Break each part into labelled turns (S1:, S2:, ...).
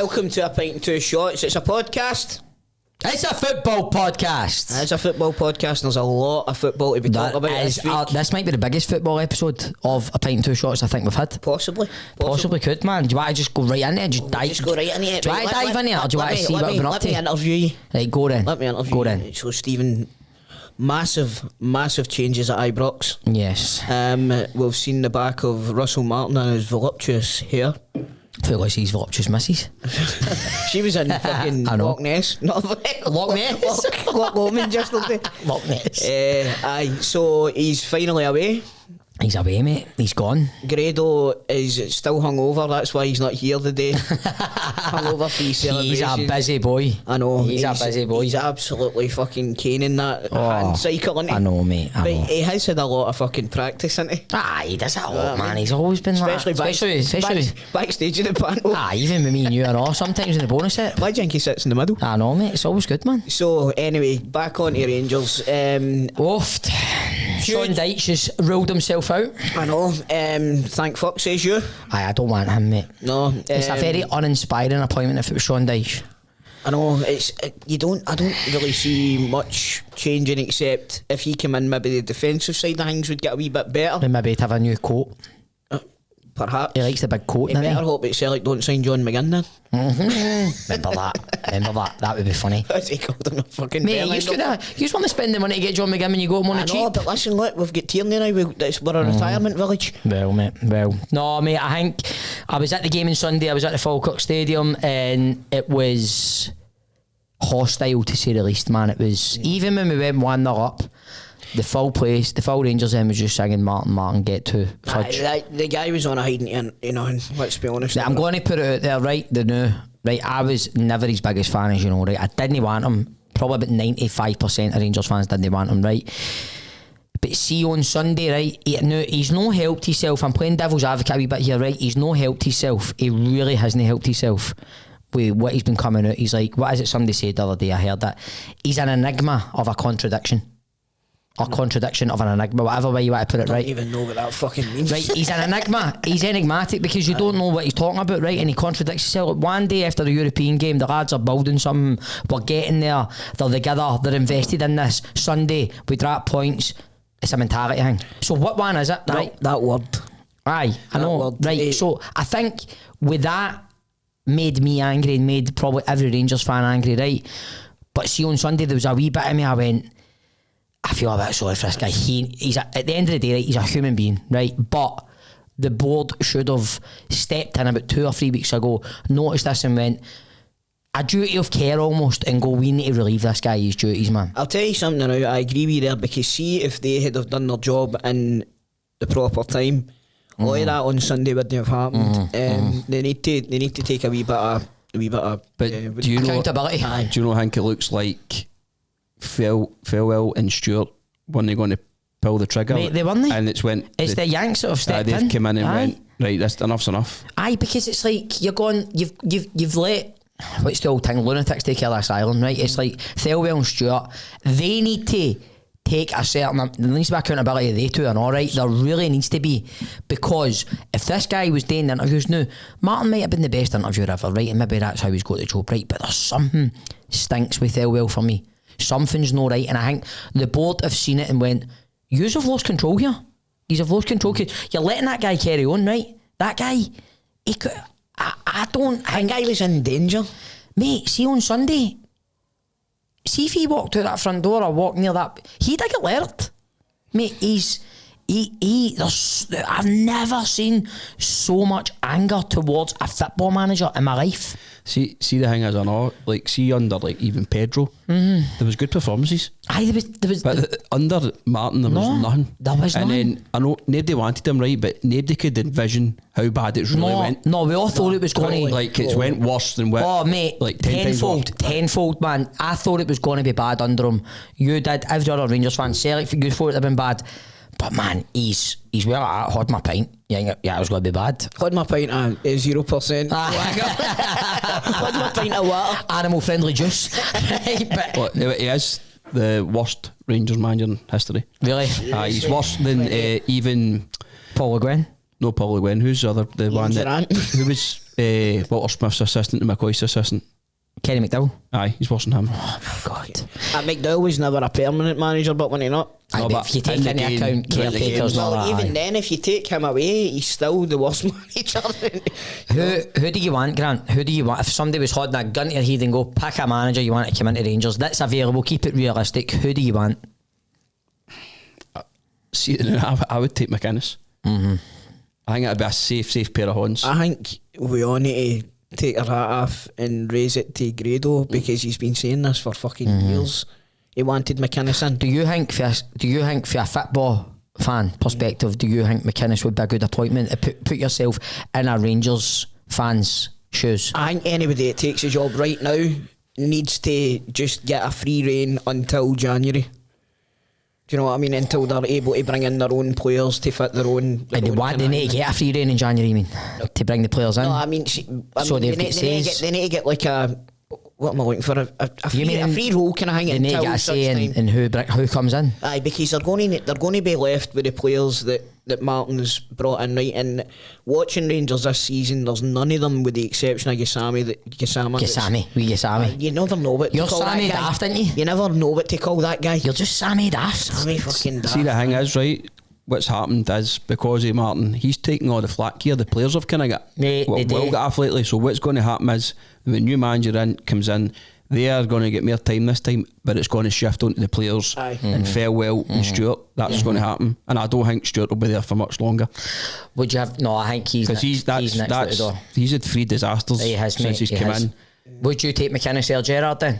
S1: welcome to A Pint and Two Shots. It's a podcast.
S2: It's a football podcast.
S1: It's a football podcast and there's a lot of football to be talking about this week.
S2: This might be the biggest football episode of A Pint and Two Shots I think we've had.
S1: Possibly
S2: Could, man. Do you want to just go right into it? Just
S1: go right into it.
S2: Do you want to dive in it or do you want to see what I've been up to?
S1: Let me interview you.
S2: Right, go then.
S1: Let me interview
S2: you.
S1: Then. So Stephen, massive changes at Ibrox.
S2: Yes.
S1: We've seen the back of Russell Martin and his voluptuous hair.
S2: I feel like he's voluptuous missus.
S1: She was in fucking Loch Ness. Not
S2: Loch Ness?
S1: Loch Lomond yesterday.
S2: Loch Ness.
S1: Aye, so he's finally away.
S2: He's away, mate. He's gone.
S1: Grado is still hungover. That's why he's not here today. Hungover for his celebration.
S2: He's a busy boy.
S1: I know.
S2: He's a busy boy.
S1: He's absolutely fucking caning that hand cycle, isn't he?
S2: I know, mate.
S1: But he has had a lot of fucking practice, hasn't he?
S2: He does a lot, man. He's always been especially
S1: backstage in the panel.
S2: Even with me and you and all. Sometimes in the bonus set.
S1: Why do you think he sits in the middle?
S2: I know, mate. It's always good, man.
S1: So anyway, back on to Rangers.
S2: Oft. Sean Dyche has ruled himself out.
S1: I know. Thank fuck, says you.
S2: I don't want him, mate.
S1: No,
S2: it's a very uninspiring appointment if it was Sean Dyche.
S1: I know. I don't really see much changing except if he came in, maybe the defensive side of things would get a wee bit better.
S2: And maybe he'd have a new coat.
S1: Perhaps.
S2: He likes the big coat,
S1: doesn't he? Better hope that Celtic don't sign John McGinn then.
S2: Remember that. That would be funny.
S1: He called him a fucking
S2: mate, you just want to spend the money to get John McGinn when you go him on a cheap.
S1: I know, but listen, look, we've got Tierney now. We're a retirement village.
S2: Well, mate, no, mate, I think I was at the game on Sunday. I was at the Falkirk Stadium and it was hostile to say the least, man. It was, even when we went 1-0 up, the full Rangers end was just singing Martin, get to fudge.
S1: The guy was on a hiding, let's be honest.
S2: I'm going to put it out there, right, I was never his biggest fan, as you know, right. I didn't want him. Probably about 95% of Rangers fans didn't want him, right. But see on Sunday, right, he's no helped himself. I'm playing devil's advocate a wee bit here, right. He's no helped himself. He really hasn't helped himself with what he's been coming out. He's like, what is it somebody said the other day, I heard that. He's an enigma of a contradiction. Or contradiction of an enigma, whatever way you want to put it, right?
S1: I don't even know what that fucking means.
S2: Right, he's an enigma. He's enigmatic because you don't know what he's talking about, right? And he contradicts himself. One day after the European game, the lads are building something. We're getting there. They're together. They're invested in this. Sunday, we drop points. It's a mentality thing. So what one is it, right?
S1: That word.
S2: Aye, I know. Word, right, so I think with that made me angry and made probably every Rangers fan angry, right? But see, on Sunday, there was a wee bit of me, I went, I feel a bit sorry for this guy. He's at the end of the day, right, he's a human being, right? But the board should have stepped in about 2 or 3 weeks ago, noticed this and went, a duty of care almost, and go, we need to relieve this guy his duties, man.
S1: I'll tell you something now, I agree with you there, because see if they had have done their job in the proper time, all of that on Sunday wouldn't have happened. They need to take a wee bit of
S3: but do you
S2: accountability.
S3: Do you know, I think it looks like Thelwell and Stewart when they're going to pull the trigger.
S2: Mate, they weren't.
S3: And it's
S2: the Yanks that have stepped in.
S3: They've come in and went, right, that's enough's enough.
S2: Aye, because it's like you've let what's the old thing, lunatics take care of this island, right? It's like Thelwell and Stewart, they need to take a certain, there needs to be accountability, they two are alright, there really needs to be, because if this guy was doing the interviews now, Martin might have been the best interviewer ever, right, and maybe that's how he's got the job, right, but there's something stinks with Thelwell for me. Something's not right, and I think the board have seen it and went, yous have lost control here. Yous have lost control. You're letting that guy carry on, right? That guy, he could, I think
S1: guy was in danger.
S2: Mate, see on Sunday, see if he walked out that front door or walked near that, he'd have got alert. Mate, I've never seen so much anger towards a football manager in my life.
S3: See the thing is, I know, like, see under, like, even Pedro, there was good performances.
S2: Aye, there was.
S3: But under Martin, there was nothing.
S2: There was nothing.
S3: And then, I know, nobody wanted him, right, but nobody could envision how bad it really went.
S2: No, we all thought it was going to...
S3: Like, it's went worse than what...
S2: Oh, mate,
S3: like 10-fold,
S2: man. I thought it was going to be bad under him. You did, every other Rangers fan, Celtic, you thought it had been bad. But man, he's well, I had my pint. Yeah, it was going to be bad.
S1: Had my pint at 0%. Had my pint of water.
S2: Animal friendly juice.
S3: Well, he is the worst Rangers manager in history.
S2: Really?
S3: He's worse than even
S2: Paul Le Guen.
S3: No, Paul Le Guen. Who's the other? The one that who was Walter Smith's assistant to McCoy's assistant.
S2: Kenny McDowell.
S3: Aye, he's worse than him.
S2: Oh my God.
S1: McDowell was never a permanent manager, but when he not.
S2: Aye, but if you take into account caretakers,
S1: Well, even then, if you take him away, he's still the worst manager.
S2: Who do you want, Grant? Who do you want? If somebody was holding a gun to your head and go, pick a manager you want to come into Rangers, that's available, keep it realistic. Who do you want?
S3: See, I would take Mcinnes. I think it'd be a safe pair of hands.
S1: I think we all need to take our hat off and raise it to Grado, because he's been saying this for fucking years. He wanted Mcinnes in.
S2: Do you think for a football fan perspective, do you think Mcinnes would be a good appointment? Put yourself in a Rangers fan's shoes.
S1: I think anybody that takes a job right now needs to just get a free rein until January. Do you know what I mean? Until they're able to bring in their own players to fit their own.
S2: And they need to get a free rein in January, you mean? To bring the players in?
S1: No, I mean,
S2: so
S1: they need to get like a. What am I looking for? A free role kind of thing.
S2: They need to get a say in who comes in.
S1: Aye, because they're going to be left with the players that Martin's brought in, right? And watching Rangers this season, there's none of them, with the exception of Gassami.
S2: Gassami.
S1: You never know what to
S2: You're
S1: call
S2: Sammy
S1: that guy.
S2: Daft, aren't you?
S1: You never know what to call that guy.
S2: You're just Sammy Daft.
S1: Sammy fucking Daft.
S3: See, the thing is, right, what's happened is, because of Martin, he's taking all the flack here. The players have kind of got got off lately. So what's going to happen is, when the new manager comes in, they are going to get more time this time, but it's going to shift onto the players. And Thelwell and Stewart. That's going to happen, and I don't think Stewart will be there for much longer.
S2: Would you have? No, I think he's next out the door.
S3: He's had 3 disasters since he's come in.
S2: Would you take Mcinnes or Gerrard then?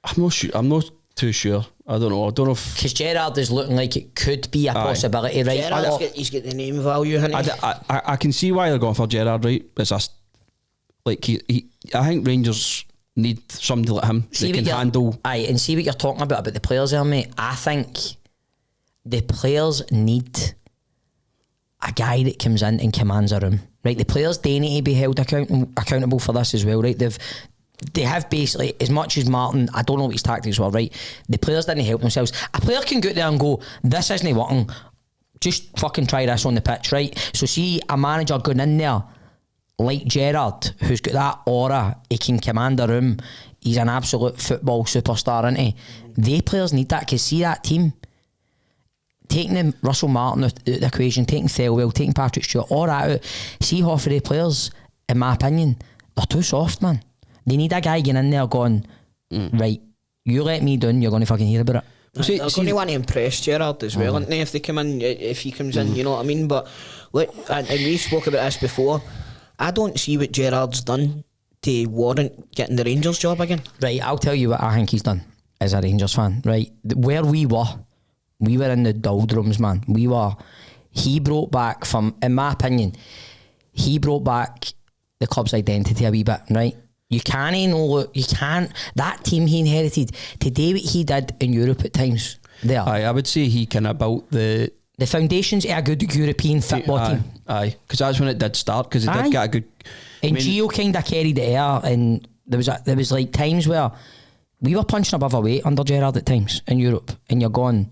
S3: I'm not sure. I'm not too sure. I don't know if,
S2: because Gerrard is looking like it could be a possibility, right?
S1: He's got the name value, hasn't he?
S3: I can see why they're going for Gerrard, right? It's just like I think Rangers need somebody like him that can handle.
S2: Aye, and see what you're talking about the players there, mate. I think the players need a guy that comes in and commands a room, right? The players, they need to be held accountable for this as well, right? They have basically, as much as Martin, I don't know what his tactics were, right? The players didn't help themselves. A player can go out there and go, this isn't working, just fucking try this on the pitch, right? So see a manager going in there like Gerrard, who's got that aura, he can command a room, he's an absolute football superstar, isn't he? They players need that, because see that team, taking them, Russell Martin out the equation, taking Thelwell, taking Patrick Stewart, all that out, see half of the players, in my opinion, they're too soft, man. They need a guy getting in there going, right, you let me down, you're going to fucking hear about it.
S1: They're going to want to impress Gerrard as well, aren't they? If they come in, if he comes in, you know what I mean? But look, and we spoke about this before, I don't see what Gerrard's done to warrant getting the Rangers job again.
S2: Right, I'll tell you what I think he's done as a Rangers fan, right? Where we were in the doldrums, man. He brought back, in my opinion, the club's identity a wee bit, right? That team he inherited, to do what he did in Europe at times, there.
S3: I would say he kind of built the
S2: foundations of a good European football team.
S3: Aye, because that's when it did start, because it did get a good...
S2: And Gio kind of carried the air, and there was like times where we were punching above our weight under Gerrard at times in Europe, and you're going,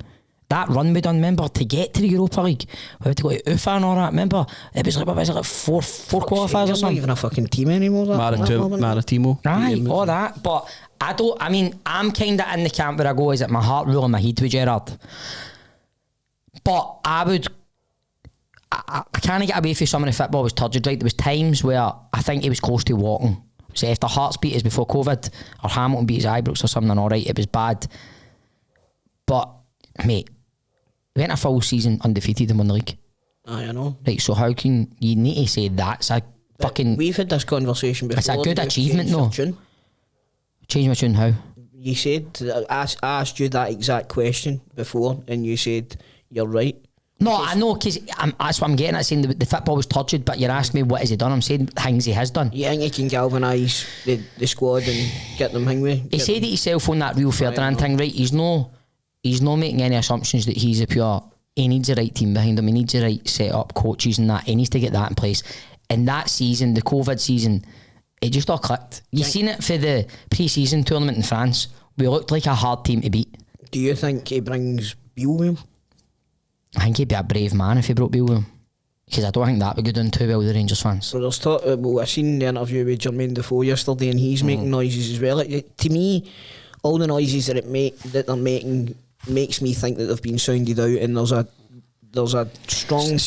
S2: that run we done, remember, to get to the Europa League, we had to go to UFA and all that, remember? It was like four qualifiers or something.
S1: Not even a fucking team anymore.
S3: Maritimo.
S2: Aye, all that, but I'm kind of in the camp where I go, is it my heart ruling my head with Gerrard? But I can't get away from some of the football was turgid, right? There was times where I think he was close to walking. So after Hearts beat us before COVID, or Hamilton beat his Ibrox or something, alright, it was bad. But, mate, we went a full season undefeated and won the league.
S1: Aye, I know.
S2: Right, so how can you need to say that's a fucking...
S1: We've had this conversation before.
S2: It's a good achievement, though. Change my tune, how?
S1: You said, I asked you that exact question before, and you said, you're right.
S2: No, I know, because that's what I'm getting at, saying the football was turgid, but you're asking me what has he done. I'm saying things he has done.
S1: You think he can galvanise the squad and get them hungry?
S2: He said it himself on that Real Ferdinand thing, right? He's no making any assumptions that he's a pure... He needs the right team behind him. He needs the right set-up, coaches and that. He needs to get that in place. And that season, the COVID season, it just all clicked. You seen it for the pre-season tournament in France. We looked like a hard team to beat.
S1: Do you think he brings Beale with him?
S2: I think he'd be a brave man if he brought Beale with him. Because I don't think that would go down too well with the Rangers fans.
S1: So there's talk. Well, I seen the interview with Jermaine Defoe yesterday, and he's making noises as well. To me, all the noises that they're making makes me think that they've been sounded out, and there's a strong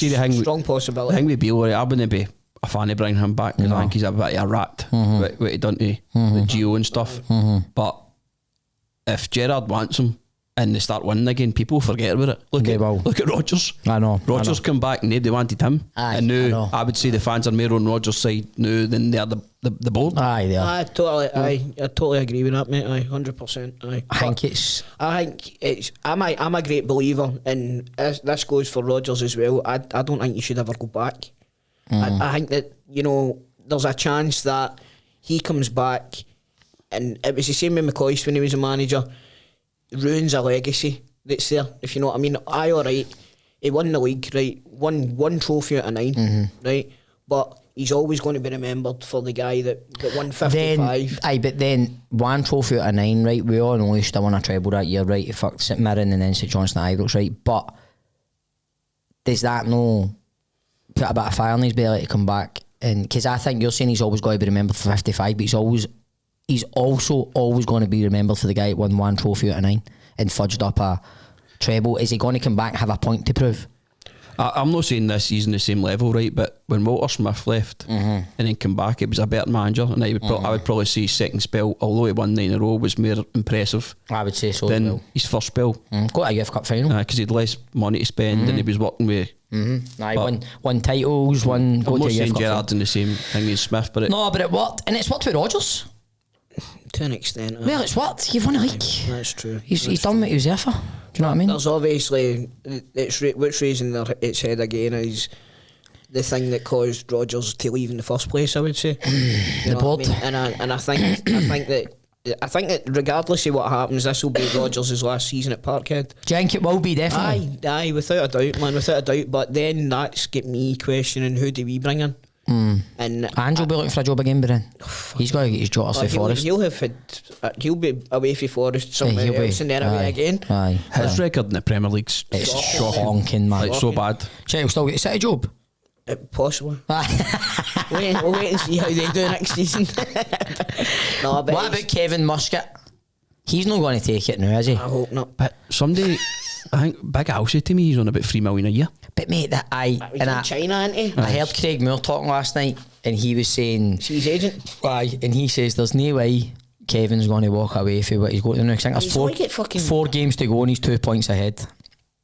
S1: possibility.
S3: I think with Beale, I wouldn't be a fan of bringing him back because I think he's a bit of a rat. What he done to the Geo and stuff. But if Gerrard wants him and they start winning again, people forget about it. Look at Rodgers.
S2: I know.
S3: Rodgers come back and nobody wanted him.
S2: Aye,
S3: and now I would say the fans are more on Rodgers' side now than they're the board.
S2: Aye, they are.
S1: I totally agree with that, mate. 100%. I think it's. I'm a great believer, and this goes for Rodgers as well. I don't think you should ever go back. I think that, you know, there's a chance that he comes back, and it was the same with McCoist when he was a manager. Ruins a legacy that's there, if you know what I mean. Alright, he won the league, right? One trophy out of 9, right? But he's always going to be remembered for the guy that won 55.
S2: But then one trophy out of 9, right? We all know he should have won a treble that year, right? He fucked St Mirren and then St Johnstone Ibrox, right? But does that no put a bit of fire in his belly to come back? And because I think you're saying he's always got to be remembered for 55, but he's also always going to be remembered for the guy that won one trophy out of 9 and fudged up a treble. Is he going to come back and have a point to prove?
S3: I'm not saying this season the same level, right? But when Walter Smith left and then come back, it was a better manager, and I would probably say his second spell, although he won 9 in a row, was more impressive.
S2: I would say so
S3: than his first spell.
S2: Got a Youth Cup final
S3: because he had less money to spend and he was working with.
S2: Won titles,
S3: I'm
S2: go
S3: not
S2: to
S3: saying
S2: Youth Cup
S3: Gerrard's in the same thing as Smith, but
S2: it worked, and it's worked with Rodgers
S1: to an extent.
S2: Well, it's worked. You've won a league.
S1: That's true.
S2: He's done what he was there for. Do you know what I mean?
S1: There's obviously what's raising its head again is the thing that caused Rodgers to leave in the first place. I would say
S2: the board,
S1: I mean? and I think that regardless of what happens, this will be Rodgers' last season at Parkhead.
S2: Do you think it will be, definitely?
S1: Aye, without a doubt, man, without a doubt. But then that's get me questioning, who do we bring in? And
S2: Andrew will be looking for a job again, but he's got to get his job off Forest.
S1: He'll be away for Forest somewhere else and then away again.
S3: His record in the Premier League's
S2: shocking, man.
S3: It's so bad.
S2: He'll still get a City job.
S1: Possibly. We'll wait and see how they do next season. What
S2: about Kevin Muscat? He's not going to take it now, is he?
S1: I hope not.
S3: But somebody, I think Big Al said to me he's on about 3 million a year.
S2: But mate,
S1: China, ain't he?
S2: I heard Craig Moore talking last night, and he was saying
S1: she's agent.
S2: And he says there's no way Kevin's going to walk away from what he's got to do. I think there's 4 games to go and he's 2 points ahead.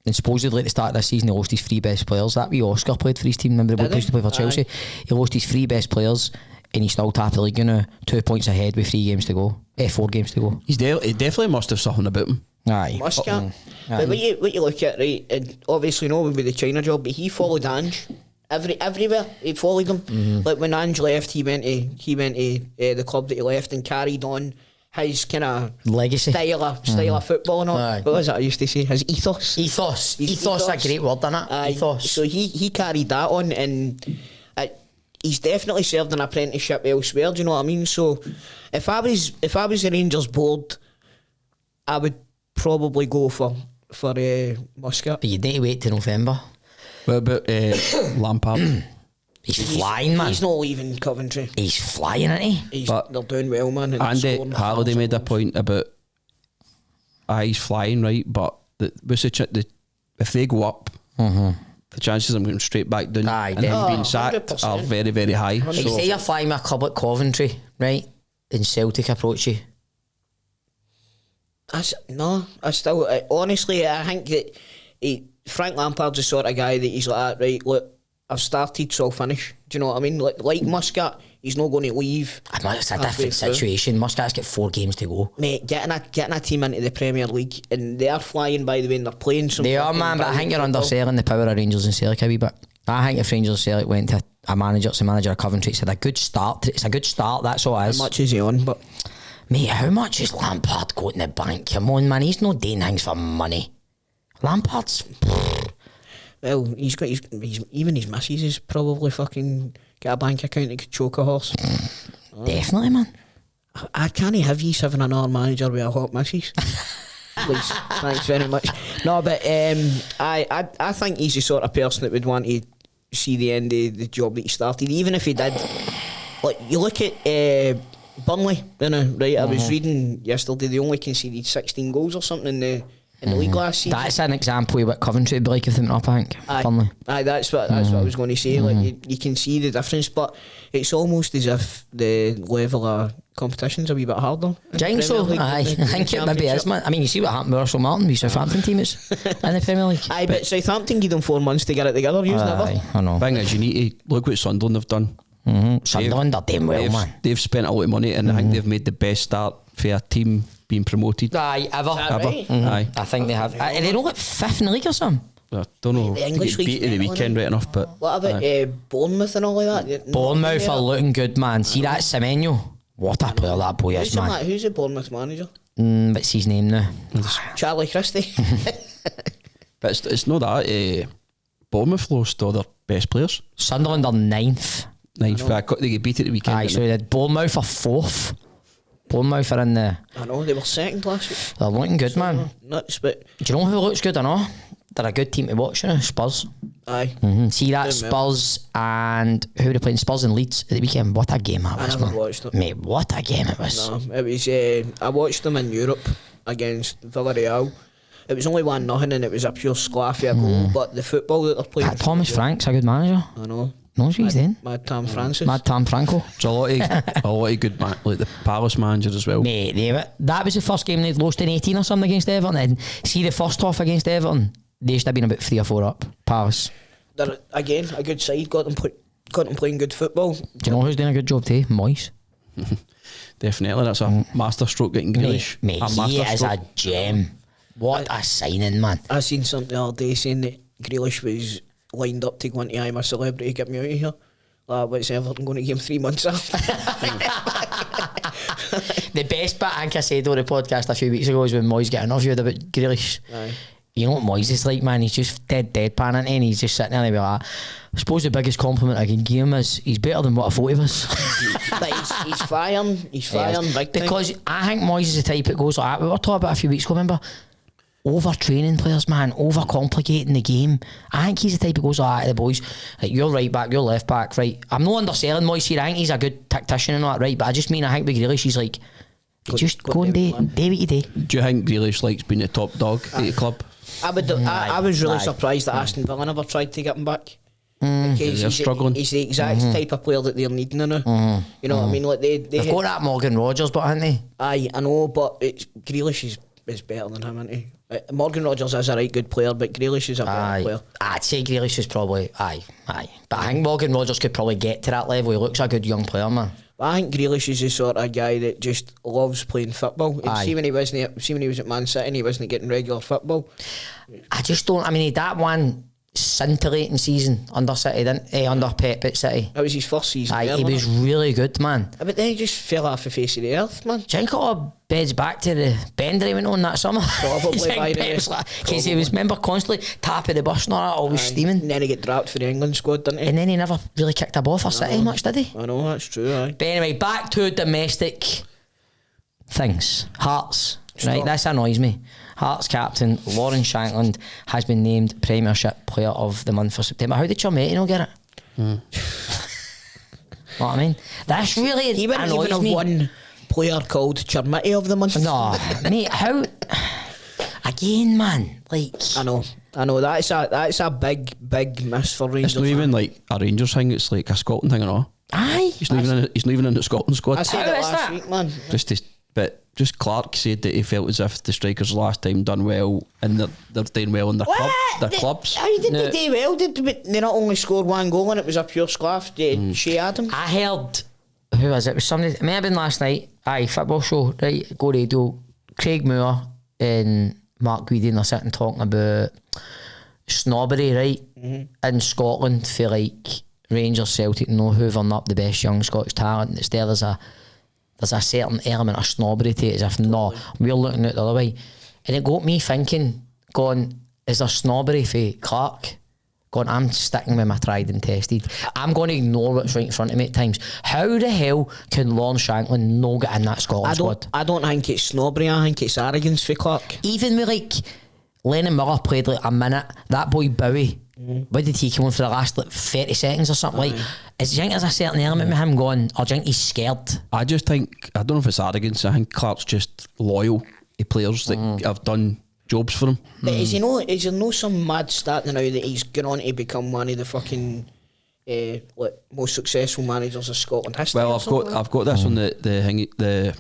S2: And supposedly at the start of this season he lost his 3 best players. That wee Oscar played for his team. Remember the boy used to play for Chelsea? He lost his 3 best players and he's still top of the league, you know, 2 points ahead with 4 games to go. He
S3: definitely must have something about him.
S1: Aye. Muscat. But what you look at, right, and obviously no with the China job, but he followed Ange everywhere. He followed him. Like when Ange left, he went to the club that he left and carried on his kind of
S2: legacy
S1: style of football and all. What was it I used to say? His ethos.
S2: Ethos is a great word, isn't it? Ethos.
S1: So he carried that on, and he's definitely served an apprenticeship elsewhere. Do you know what I mean? So if I was the Rangers board, I would probably go for Muscat.
S2: But you need to wait till November.
S3: What about Lampard?
S2: He's flying, man.
S1: He's not leaving Coventry.
S2: He's flying, isn't he?
S1: They're doing well, man.
S3: Andy Halliday made a point about he's flying, right? But if they go up, the chances of him going straight back down and him being sacked 100%. Are very, very high.
S2: So, say you're flying with a club at Coventry, right? And Celtic approach you.
S1: Honestly, I think that Frank Lampard's the sort of guy that he's like, right, look, I've started, so I'll finish. Do you know what I mean? Like Muscat, he's not going to leave.
S2: It's a different situation. Muscat's got 4 games to go.
S1: Mate, getting a team into the Premier League, and they are flying, by the way, and they're playing some.
S2: They are, man, but I think you're underselling the power of Rangers and Celtic a wee bit. I think if Rangers and Celtic went to a manager of Coventry, it's a good start. It's a good start, that's all it is.
S1: How much is he on? But
S2: mate, how much is Lampard got in the bank? Come on, man, he's not doing things for money. Lampard's...
S1: Well, even his missus is probably fucking got a bank account that could choke a horse.
S2: Definitely, man.
S1: I can't have you having another manager with a hot missus. Please, thanks very much. No, but I think he's the sort of person that would want to see the end of the job that he started, even if he did. Like, you look at Burnley, right? I was reading yesterday, they only conceded 16 goals or something in the league last season.
S2: That's an example of what Coventry would be like if they went up, I think. Burnley.
S1: Aye, that's what I was going to say. Like, you can see the difference, but it's almost as if the level of competition's a wee bit harder.
S2: Do you think so? Aye, I think it maybe is, man. I mean, you see what happened with Russell Martin, the Southampton team is in the Premier League.
S1: Aye, but Southampton gave them 4 months to get it together. Never.
S2: I know.
S3: Thing is, you need to look what Sunderland have done.
S2: Sunderland are doing well, man.
S3: They've spent a lot of money, and I think they've made the best start for a team being promoted.
S2: Aye, ever.
S1: Right?
S3: Aye.
S2: I think they have. They're all like 5th in the league or something.
S3: I don't know.
S1: The English
S3: They beat at the
S1: league's
S3: weekend right enough, but
S1: What about Bournemouth and all like that?
S2: Bournemouth are looking good, man. See that Semenyo? What a player that boy is, man.
S1: Who's the Bournemouth manager?
S2: What's his name now?
S1: Charlie Christie.
S3: but it's not that. Bournemouth lost all their best players.
S2: Sunderland are 9th.
S3: They get beat at the weekend.
S2: Aye, so they did. Bournemouth are 4th. Bournemouth are in the...
S1: I know, they were second last week.
S2: They're looking good, man.
S1: Nuts, but...
S2: Do you know who looks good or not? They're a good team to watch, you know, Spurs.
S1: Aye.
S2: See that Spurs and who were they playing? Spurs and Leeds at the weekend. What a game that was,
S1: I never
S2: man.
S1: watched it.
S2: Mate, what a game it was.
S1: No, it was... I watched them in Europe against Villarreal. It was only 1-0 and it was a pure sclaffy goal, but the football that they're playing...
S2: That Thomas Frank's a good manager.
S1: I know.
S2: Knows what he's doing.
S1: Mad Tam Francis.
S2: Mad Tam Franco.
S3: There's a lot of good like the Palace manager as well.
S2: Mate, that was the first game they'd lost in 18 or something against Everton. And see the first half against Everton, they should have been about 3 or 4 up. Palace.
S1: They're, again, a good side, got them playing good football.
S2: Do you know who's doing a good job today? Moyes.
S3: Definitely, that's a masterstroke getting Grealish.
S2: Mate, he is a gem. What a signing, man.
S1: I seen something the other day saying that Grealish was lined up to go into I'm a Celebrity, get me out of here. What's Everton going to give him 3 months off?
S2: The best bit I think I said on the podcast a few weeks ago was when Moyes got interviewed about Grealish.
S1: Aye.
S2: You know what Moyes is like, man? He's just deadpan and he's just sitting there and be like, I suppose the biggest compliment I can give him is he's better than what I thought he was.
S1: But he's firing big time.
S2: Because I think Moyes is the type that goes like that. We were talking about a few weeks ago, remember? Overtraining players, man, overcomplicating the game. I think he's the type that goes like that to the boys. Like, you're right back, you're left back, right? I'm not underselling Moyes here. I think he's a good tactician and all that, right? But I just mean I think with Grealish, he's like, just go and do what you do.
S3: Do you think Grealish likes being the top dog at the club?
S1: I was really surprised that Aston Villa never tried to get him back.
S3: They're struggling.
S1: He's the exact type of player that they're needing now. You know what I mean? Like they've
S2: got that Morgan Rogers, but haven't they?
S1: Aye, I know, but Grealish is better than him, isn't he? Morgan Rogers is a right good player, but Grealish is a better player.
S2: I'd say Grealish is probably aye. But I think Morgan Rogers could probably get to that level. He looks a good young player, man.
S1: I think Grealish is the sort of guy that just loves playing football. And see when he was at Man City and he wasn't getting regular football. I
S2: just don't. I mean, he had that one scintillating season under City, didn't he? Under Pep at City.
S1: That was his first season.
S2: Aye, he was really good, man.
S1: But then he just fell off the face of the earth, man.
S2: Do you think it all beds back to the bender he went on that summer?
S1: Probably.
S2: Because he was, remember, constantly tapping the bus and all that, always steaming.
S1: And then he got dropped for the England squad, didn't he?
S2: And then he never really kicked a ball for City much, did he?
S1: I know, that's true, aye.
S2: But anyway, back to domestic things. Hearts. Right, this annoys me. Hearts captain Lawrence Shankland has been named Premiership Player of the Month for September. How did your mate get it? What I mean? That's really
S1: he wouldn't even have one player called Charmity of the Month.
S2: No, mate, how? Again, man, like
S1: I know. That's a big miss for Rangers.
S3: It's not even like a Rangers thing. It's like a Scotland thing, or
S2: aye.
S3: He's not even in the Scotland squad.
S1: I said it last week, man.
S3: Just Clark said that he felt as if the strikers last time done well and they're doing well in their clubs.
S1: How did they do well? They not only scored 1 goal and it was a pure sclaff. Shea Adams.
S2: I heard, who was it? It was somebody, it may have been last night. Aye, football show, right? Go radio. Craig Moore and Mark Guidi are sitting talking about snobbery, right? In Scotland for like Rangers, Celtic, no hoovering up the best young Scottish talent. It's there's a certain element of snobbery to it, as if we're looking at the other way. And it got me thinking, is there snobbery for Clark? I'm sticking with my tried and tested. I'm going to ignore what's right in front of me at times. How the hell can Lawrence Shankland not get in that Scotland squad? I
S1: don't think it's snobbery, I think it's arrogance for Clark.
S2: Even with like Lennon Miller played like a minute, that boy Bowie what did he come on for the last 30 seconds or something? Like, do you think there's a certain element with him going, or do you think he's scared?
S3: I just think, I don't know if it's arrogance, I think Clark's just loyal to players that have done jobs for him.
S1: But is there no some mad stat now that he's gone on to become one of the fucking most successful managers of Scotland history?
S3: Well, I've got this on the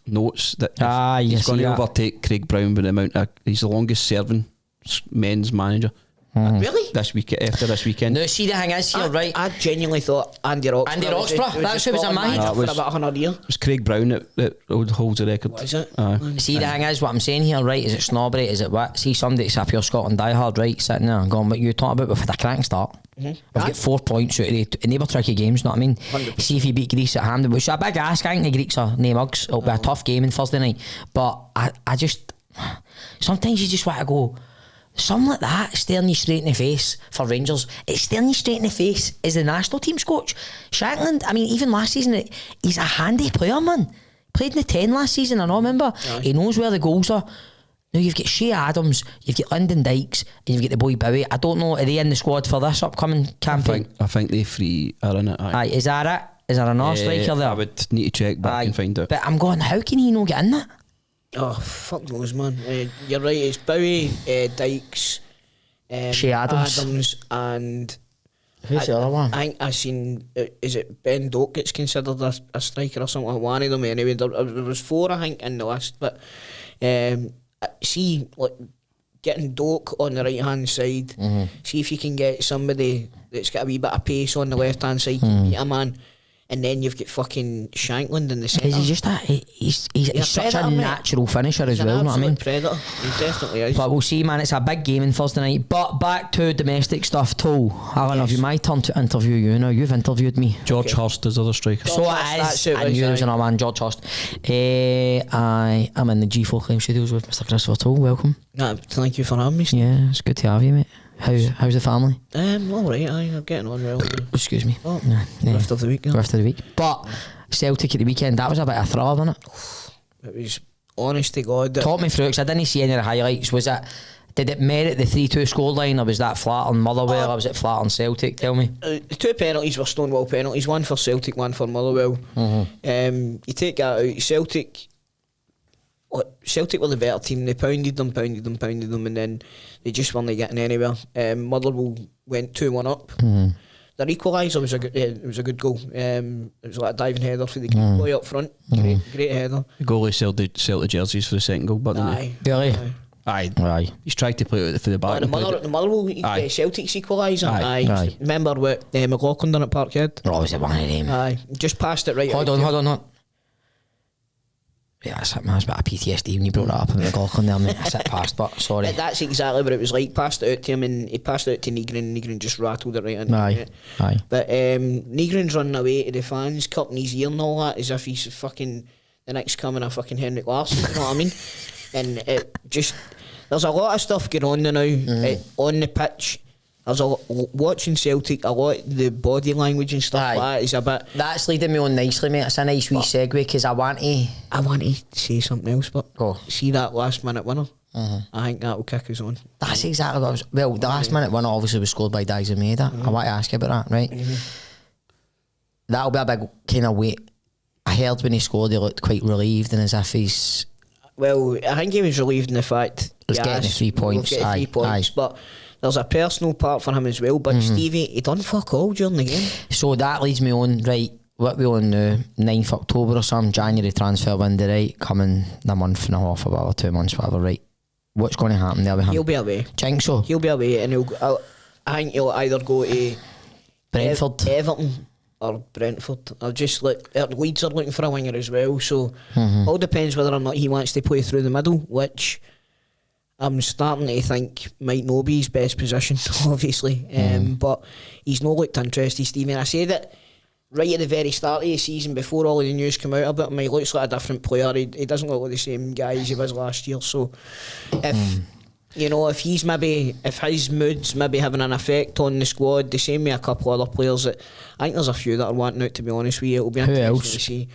S3: notes that he's going to overtake Craig Brown with the amount of, he's the longest serving men's manager.
S1: Really?
S3: This weekend.
S2: No, see, the thing is here, right?
S1: I genuinely thought Andy Roxburgh.
S2: That's who was a manager
S1: for about 100 years.
S3: It was Craig Brown that holds the record.
S1: What is it?
S2: See, the thing is, what I'm saying here, right? Is it snobbery? Is it what? See, somebody that's a pure Scotland diehard, right? Sitting there and going, what you talking about? We've had a cracking start. We've got 4 points out of the neighbour tricky games, you know what I mean?
S1: 100%.
S2: See if you beat Greece at Hampden, which is a big ask. I think the Greeks are no mugs. It'll be a tough game on Thursday night. But I just, sometimes you just want to go, something like that, staring you straight in the face for Rangers. It's staring you straight in the face as the national team's coach. Shankland, I mean, even last season, he's a handy player, man. Played in the 10 last season, I know, remember? He knows where the goals are. Now you've got Shea Adams, you've got Lyndon Dykes, and you've got the boy Bowie. I don't know, are they in the squad for this upcoming campaign?
S3: I think they three are in it.
S2: Aye, is that it? Is there another striker there?
S3: I would need to check back and find out.
S2: But I'm going, how can he not get in that?
S1: Oh, fuck knows, man. You're right, it's Bowie, Dykes,
S2: Shea Adams,
S1: and
S2: who's the other one?
S1: I think I seen, is it Ben Doak gets considered a striker or something? One of them anyway. There was 4 I think in the list, but see, like, getting Doak on the right hand side, see if you can get somebody that's got a wee bit of pace on the left hand side to beat a man. And then you've got fucking Shankland in the centre.
S2: He's just he's such a natural finisher as well, you know what I mean?
S1: Predator. He definitely is.
S2: But we'll see, man. It's a big game on Thursday night. But back to domestic stuff, Toll. Alan, have you my turn to interview you now? You've interviewed me.
S3: George Hurst is other striker.
S2: So it is. I knew there was another man, George Hurst. I am in the G4 Claim Studios with Mr. Christopher Toll. Welcome.
S1: Nah, thank you for having me.
S2: Yeah, it's good to have you, mate. How's the family?
S1: Alright, I'm getting on well.
S2: Excuse me.
S1: Oh, Rift of the week.
S2: Rift of the week. But Celtic at the weekend, that was a bit of a thriller, wasn't it?
S1: It was, honest to God.
S2: Talk me through it, because I didn't see any of the highlights. Did it merit the 3-2 scoreline, or was that flat on Motherwell, or was it flat on Celtic? Tell me.
S1: The 2 penalties were Stonewall penalties, one for Celtic, one for Motherwell. You take that out, Celtic were the better team. They pounded them, and then they just weren't getting anywhere. Motherwell went 2-1 up. Their equaliser was a good goal. It was like a diving header for the boy up front. Great header.
S3: The goalie sold the jerseys for the second goal, but
S2: Really?
S3: Aye. He's tried to play it for the back.
S1: The Motherwell Celtic's equaliser. Aye. Remember what McLaughlin done at Parkhead?
S2: Oh, was it one of them?
S1: Aye. Just passed it right.
S2: Hold on. Yeah, that's a bit of PTSD when you brought that up in McLaughlin there, mate. I sat past, but sorry.
S1: That's exactly what it was like. Passed it out to him, and he passed it out to Negrin. Negrin just rattled it right in.
S2: Aye.
S1: But Negrin's running away to the fans, cutting his ear and all that, as if he's fucking the next coming of fucking Henrik Larsson. You know what I mean? And it just, there's a lot of stuff going on now on the pitch. There's watching Celtic, a lot of the body language and stuff like that is a bit.
S2: That's leading me on nicely, mate. It's a nice wee segue, because I want to
S1: say something else, but see that last minute winner. I think that will kick us on.
S2: That's exactly what I was. Well, the last minute winner obviously was scored by Maeda. I want to ask you about that, right? That'll be a big kind of weight. I heard when he scored, he looked quite relieved, and as if he's.
S1: Well, I think he was relieved in the fact
S2: he's getting the 3 points.
S1: Aye. But there's a personal part for him as well. But Stevie, he done fuck all during the game.
S2: So that leads me on, right, what we on now, 9th October or something, January transfer window, right, coming a month and a half or whatever, 2 months, whatever, right. What's going to happen there with him?
S1: He'll be away.
S2: Do you think so?
S1: He'll be away, and I think he'll either go to
S2: Brentford,
S1: Everton or Brentford, or just Leeds are looking for a winger as well, so all depends whether or not he wants to play through the middle, which I'm starting to think might not be his best position, obviously. But he's not looked interested, Stephen. I said it right at the very start of the season, before all of the news came out about him. He looks like a different player. He doesn't look like the same guy as he was last year. So if his mood's maybe having an effect on the squad, the same with a couple other players, that I think there's a few that are wanting out, to be honest with you. It'll be interesting to see.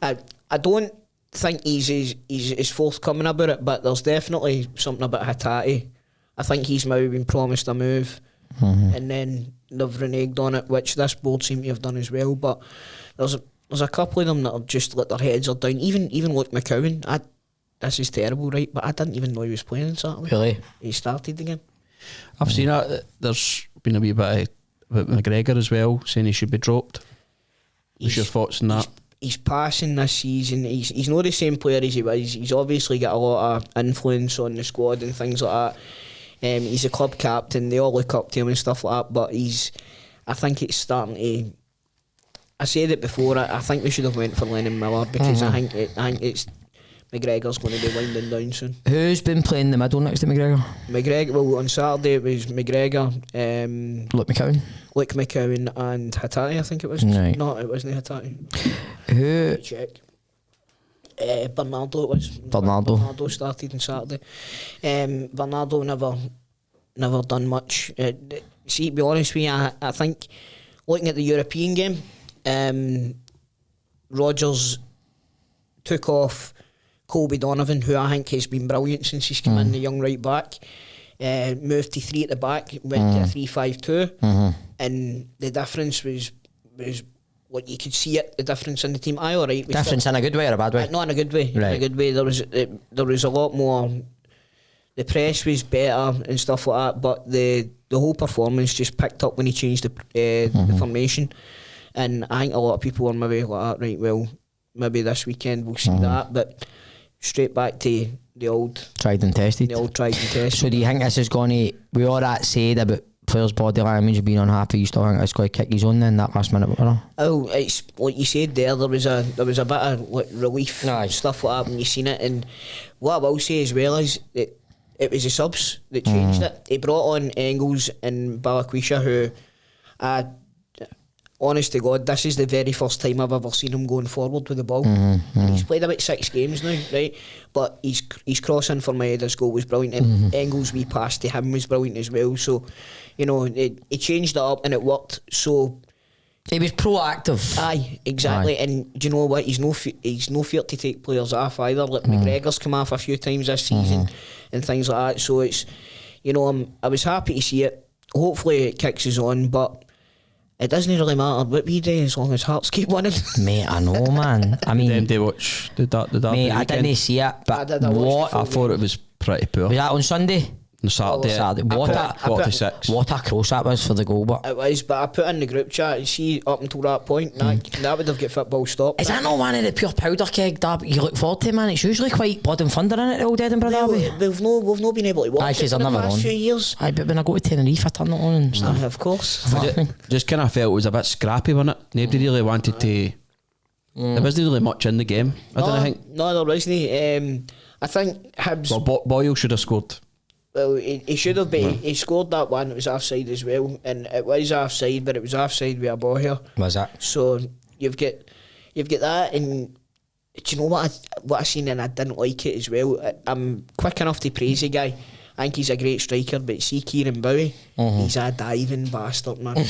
S1: I don't think he's forthcoming about it, but there's definitely something about Hatate. I think he's maybe been promised a move. and then they've reneged on it, which this board seem to have done as well. But there's a couple of them that have just let their heads are down. Even Luke McCowan, this is terrible, right? But I didn't even know he was playing on Saturday.
S2: Really?
S1: He started again.
S3: I've seen that. There's been a wee bit about McGregor as well, saying he should be dropped. What's your thoughts on that?
S1: He's passing this season. He's not the same player as he was. He's obviously got a lot of influence on the squad and things like that. He's a club captain. They all look up to him and stuff like that. But I think it's starting to. I said it before. I think we should have went for Lennon Miller because I think it's McGregor's going to be winding down soon.
S2: Who's been playing the middle next to McGregor?
S1: Well, on Saturday it was McGregor,
S2: Luke
S1: McCowan and Hattati, I think it was.
S2: Right.
S1: No, it wasn't Hattati.
S2: Who?
S1: Check. Bernardo it was. Bernardo started on Saturday. Bernardo never done much. See, to be honest with you, I think looking at the European game, Rodgers took off Colby Donovan, who I think has been brilliant since he's come in, the young right back. Moved to 3 at the back, went to a 3-5-2, and the difference was what you could see it. The difference in the team. Alright.
S2: Difference in a good way or a bad way?
S1: Not in a good way.
S2: Right.
S1: In a good way. There was a lot more. The press was better and stuff like that, but the whole performance just picked up when he changed the formation. And I think a lot of people were maybe like, right, well, maybe this weekend we'll see that, but straight back to the old
S2: tried and tested. So do you think this is going to, we all that said about players' body language being unhappy, you still think it's going to kick his own then that last minute winner?
S1: Oh, it's like you said there was a bit of like relief stuff like that when you seen it. And what I will say as well is it was the subs that changed it. He brought on Engels and Balikwisha, who honest to God, this is the very first time I've ever seen him going forward with the ball. And he's played about 6 games now, right? But his crossing for Maeda's goal was brilliant, and Engels' wee pass to him was brilliant as well. So, you know, he changed it up and it worked. So
S2: he was proactive.
S1: Aye, exactly. Aye. And do you know what? He's no fear to take players off either. Like McGregor's come off a few times this season and things like that. So it's, you know, I was happy to see it. Hopefully it kicks us on, but it doesn't really matter what we do as long as Hearts keep winning.
S2: Mate, I know, man. I mean,
S3: they watch the
S2: mate, I didn't see it, but I
S3: thought it was pretty poor.
S2: Was that on Sunday?
S3: On Saturday. What
S2: a cross that was for the goal, but
S1: it was. But I put in the group chat. You see, up until that point, that would have got football stopped.
S2: Is that not one of the pure powder keg derby you look forward to, man? It's usually quite blood and thunder in it, the old Edinburgh derby.
S1: We've not been able to watch it in the last few years.
S2: Aye, but when I go to Tenerife, I turn it on and stuff.
S1: Of course.
S3: Just kind of felt it was a bit scrappy, wasn't it? Nobody really wanted to. There wasn't really much in the game. I don't think.
S1: No, there wasn't. I think Hibs.
S3: Well, Boyle should have scored.
S1: Well, he should have been. He scored that one. It was offside as well, and it was offside, but it was offside with a ball here.
S2: Was that?
S1: So you've got that, and do you know what I seen and I didn't like it as well. I'm quick enough to praise the guy. I think he's a great striker, but see Kieran Bowie, he's a diving bastard, man.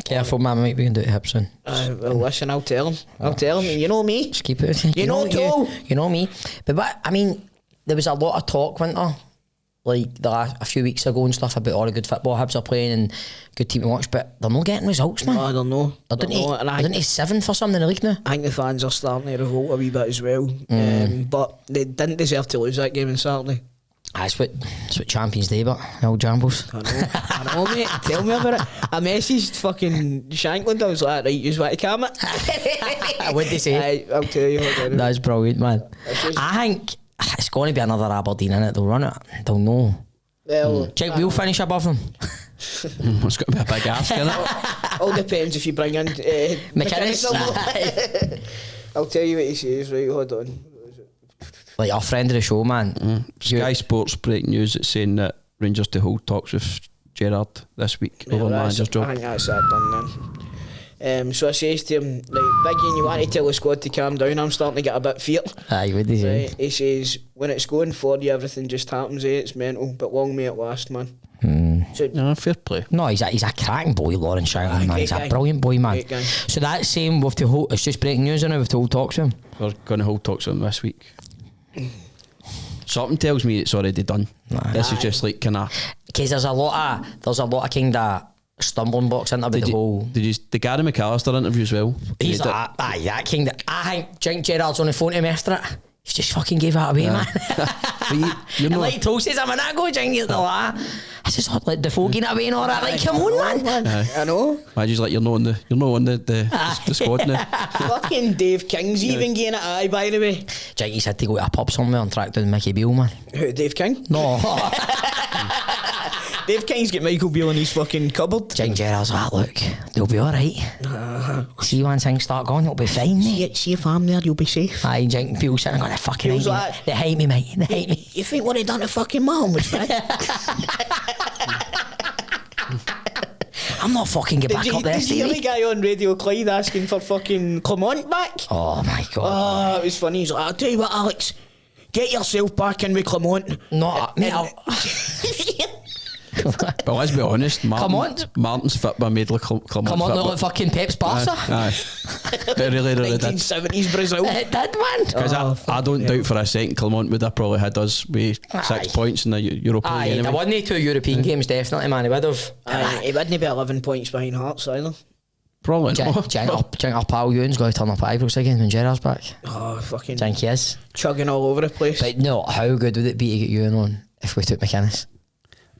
S2: Careful, man, might be going to do it hip soon.
S1: Well, listen, I'll tell him. And you know me.
S2: Just keep it.
S1: You know
S2: me. But what, I mean, there was a lot of talk, Winter, like a few weeks ago and stuff about all the good football Hibs are playing and good team to watch, but they're not getting results, man.
S1: No, I don't know.
S2: They're doing 7th or something in the league now.
S1: I think the fans are starting to revolt a wee bit as well. But they didn't deserve to lose that game on Saturday.
S2: That's what Champions Day, but old Jambos.
S1: I know, mate. Tell me about it. I messaged fucking Shankland. I was like, right, you want to calm it?
S2: What'd they say?
S1: I'll tell you.
S2: That's brilliant, man. I think it's going to be another Aberdeen in it. They'll run it. They'll know.
S1: Well,
S2: do you think we'll finish above them?
S3: It's got to be a big ask, isn't it?
S1: All depends if you bring in
S2: Mcinnes.
S1: I'll tell you what he says. Right, hold on.
S2: Like our friend of the show, man.
S3: Sky Sports breaking news that's saying that Rangers to hold talks with Gerrard this week over manager's job.
S1: I think that's that done then. So I says to him, like, Biggie, you want to tell the squad to calm down? I'm starting to get a bit feared.
S2: Aye, what did he say?
S1: He says, when it's going for you, everything just happens. It's mental, but long may it last, man.
S3: So, no, fair play.
S2: No, he's a cracking boy, Lauren Shankland, man. He's a brilliant boy, man. So that's saying we've to hold. It's just breaking news, and we've to hold talks with him.
S3: We're going to hold talks with him this week. Something tells me it's already done. This is just like kind of
S2: because there's a lot of kind of stumbling blocks into the whole.
S3: The Gary McAllister interview as well?
S2: He's like, that kind of. I think Gerrard's on the phone to him after it. He's just fucking gave that away, man.
S3: You're
S2: and
S3: not,
S2: like Toll says, I'm an go, Jing, you're like, I just like the folk getting away and all that. Like, come on, man.
S1: I know.
S3: I just like you're not on the squad now.
S1: Fucking Dave King's even getting it, aye, by the way.
S2: Jing, he's had to go to a pub somewhere and track down Mickey Beale, man.
S1: Who, Dave King?
S2: No.
S1: Dave King's got Michael Beale in his fucking cupboard.
S2: Jing Gerrard's like, look, they'll be alright. See when things start going, it'll be fine, mate.
S1: See if I'm there, you'll be safe.
S2: Aye, Jing Beale sitting on the fucking hate
S1: like,
S2: me. They hate me, mate. They hate me.
S1: You think what he done to fucking Mahomes, man?
S2: I'm not fucking get back up there,
S1: Did you hear the guy on Radio Clyde asking for fucking Clement back?
S2: Oh my god.
S1: Oh, it was funny. He's like, I'll tell you what, Alex, get yourself back in with Clement.
S2: No, mate,
S3: But let's be honest, Martin's fit by made Clement.
S2: Come on, look like fucking Pep's Barca.
S3: Aye. Very rarely did.
S1: 1970s Brazil.
S2: It did, man.
S3: Because I don't doubt for a second Clement would have probably had us with 6 points in the Europa League anyway.
S2: There wasn't 2 European games, definitely, man. He would have.
S1: He wouldn't be 11 points behind Hearts either.
S3: Probably not.
S2: Jink our pal Ewan's going to turn up at Ibrox again when Gerrard's back.
S1: Oh, fucking
S2: Jink he is.
S1: chugging all over the place.
S2: But no, how good would it be to get Ewan on if we took Mcinnes?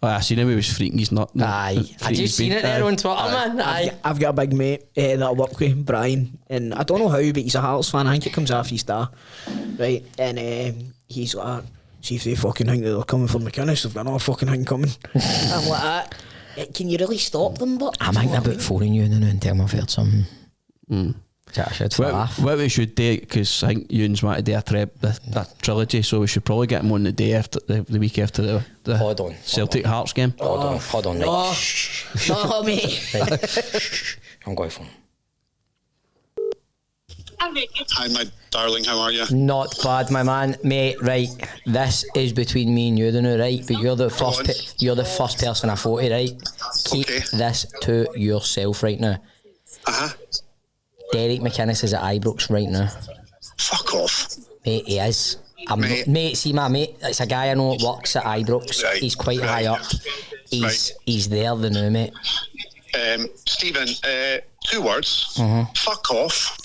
S3: I seen him, he was freaking his nut.
S2: Aye, I just seen it there on Twitter, man. Aye.
S1: I've got a big mate that I work with, Brian, and I don't know how, but he's a Hearts fan. I think it comes off his star, right? And he's like, see if they fucking think that they're coming for Mcinnes, they've got another fucking thing coming. I'm like, can you really stop them? But
S2: I'm thinking about phoning you and tell me I've heard something. I should
S3: what we should do, because I think Ewan's wanted to do a trilogy, so we should probably get him on the day after the week after the Celtic Hearts game.
S2: Hold on, right.
S1: no, mate.
S2: Right. I'm going for him.
S4: Hi, my darling, how are you?
S2: Not bad, my man, mate. Right, this is between me and you, now, right? But you're the first person I thought, right? Keep this to yourself right now. Derek Mcinnes is at Ibrox right now.
S4: Fuck off.
S2: Mate, he is. Mate, see my mate, it's a guy I know that works at Ibrox. Right, he's quite high up. He's there the now, mate.
S4: Stephen, 2 words. Fuck off.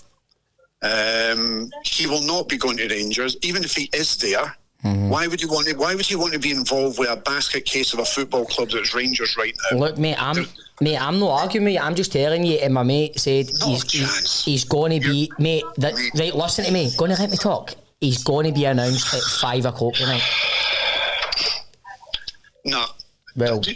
S4: He will not be going to Rangers, even if he is there. Why would he want to be involved with a basket case of a football club that's Rangers right now?
S2: Look, mate, I'm not arguing with you. I'm just telling you. And my mate said he's going to be, mate. Right, listen to me. Going to let me talk. He's going to be announced at 5 o'clock tonight.
S4: No.
S2: Well,
S4: the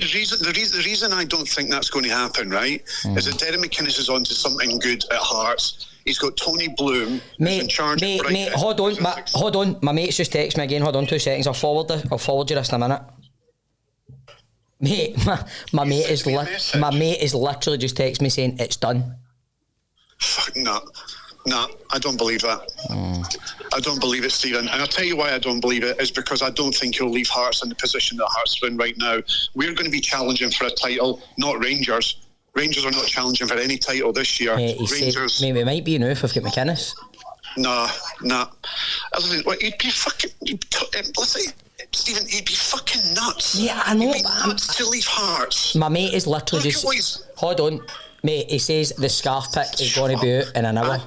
S4: reason I don't think that's going to happen, right, is that Derek Mcinnes is on to something good at Hearts. He's got Tony Bloom in charge. Mate,
S2: hold on. My mate's just texted me again. Hold on 2 seconds. I'll forward you this in a minute. Mate, my mate is literally just texted me saying it's done.
S4: No, I don't believe that. I don't believe it, Stephen. And I'll tell you why I don't believe it is because I don't think he'll leave Hearts in the position that Hearts are in right now. We're going to be challenging for a title, not Rangers. Rangers are not challenging for any title this year.
S2: Rangers. Said, we might be enough if we've got Mcinnes.
S4: Nah. He'd be fucking. Listen, Stephen, he'd be fucking nuts.
S2: Yeah, I know.
S4: He'd be nuts to leave Hearts.
S2: My mate is literally hold on, mate. He says the scarf pick is going to be out in an hour.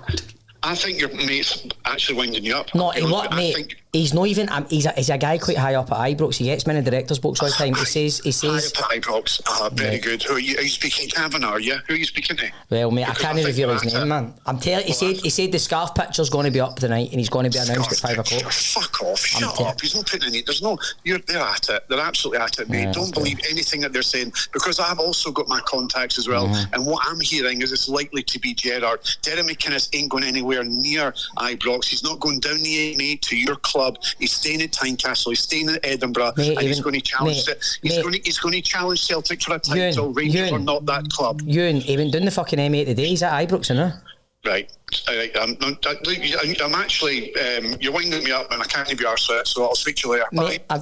S4: I think your mate's actually winding you up.
S2: No, mate. He's not even. He's a guy quite high up at Ibrox. He gets me in the director's books all the time. He says.
S4: High up at Ibrox. Very good. Who are you? Are you speaking Kavanagh? Are you? Who are you speaking to?
S2: Well, mate, I can't reveal his name, man. I'm telling. He said the scarf picture's going to be up tonight, and he's going to be announced at 5 o'clock.
S4: Fuck off! Shut up! He's not putting any. They're at it. They're absolutely at it, mate. Don't believe anything that they're saying because I've also got my contacts as well. And what I'm hearing is it's likely to be Gerrard. Derek Mcinnes ain't going anywhere near Ibrox. He's not going down the A8 to your club. He's staying at Tynecastle. He's staying at Edinburgh, and he's going to challenge it. He's going to challenge Celtic for a title. Rangers are not that club.
S2: Ewen, he went down the fucking M8 today. He's at Ibrox, isn't he?
S4: Right. I'm actually. You're winding me up, and I can't be arsed with it. So I'll speak to you later.
S2: Mate,
S4: bye.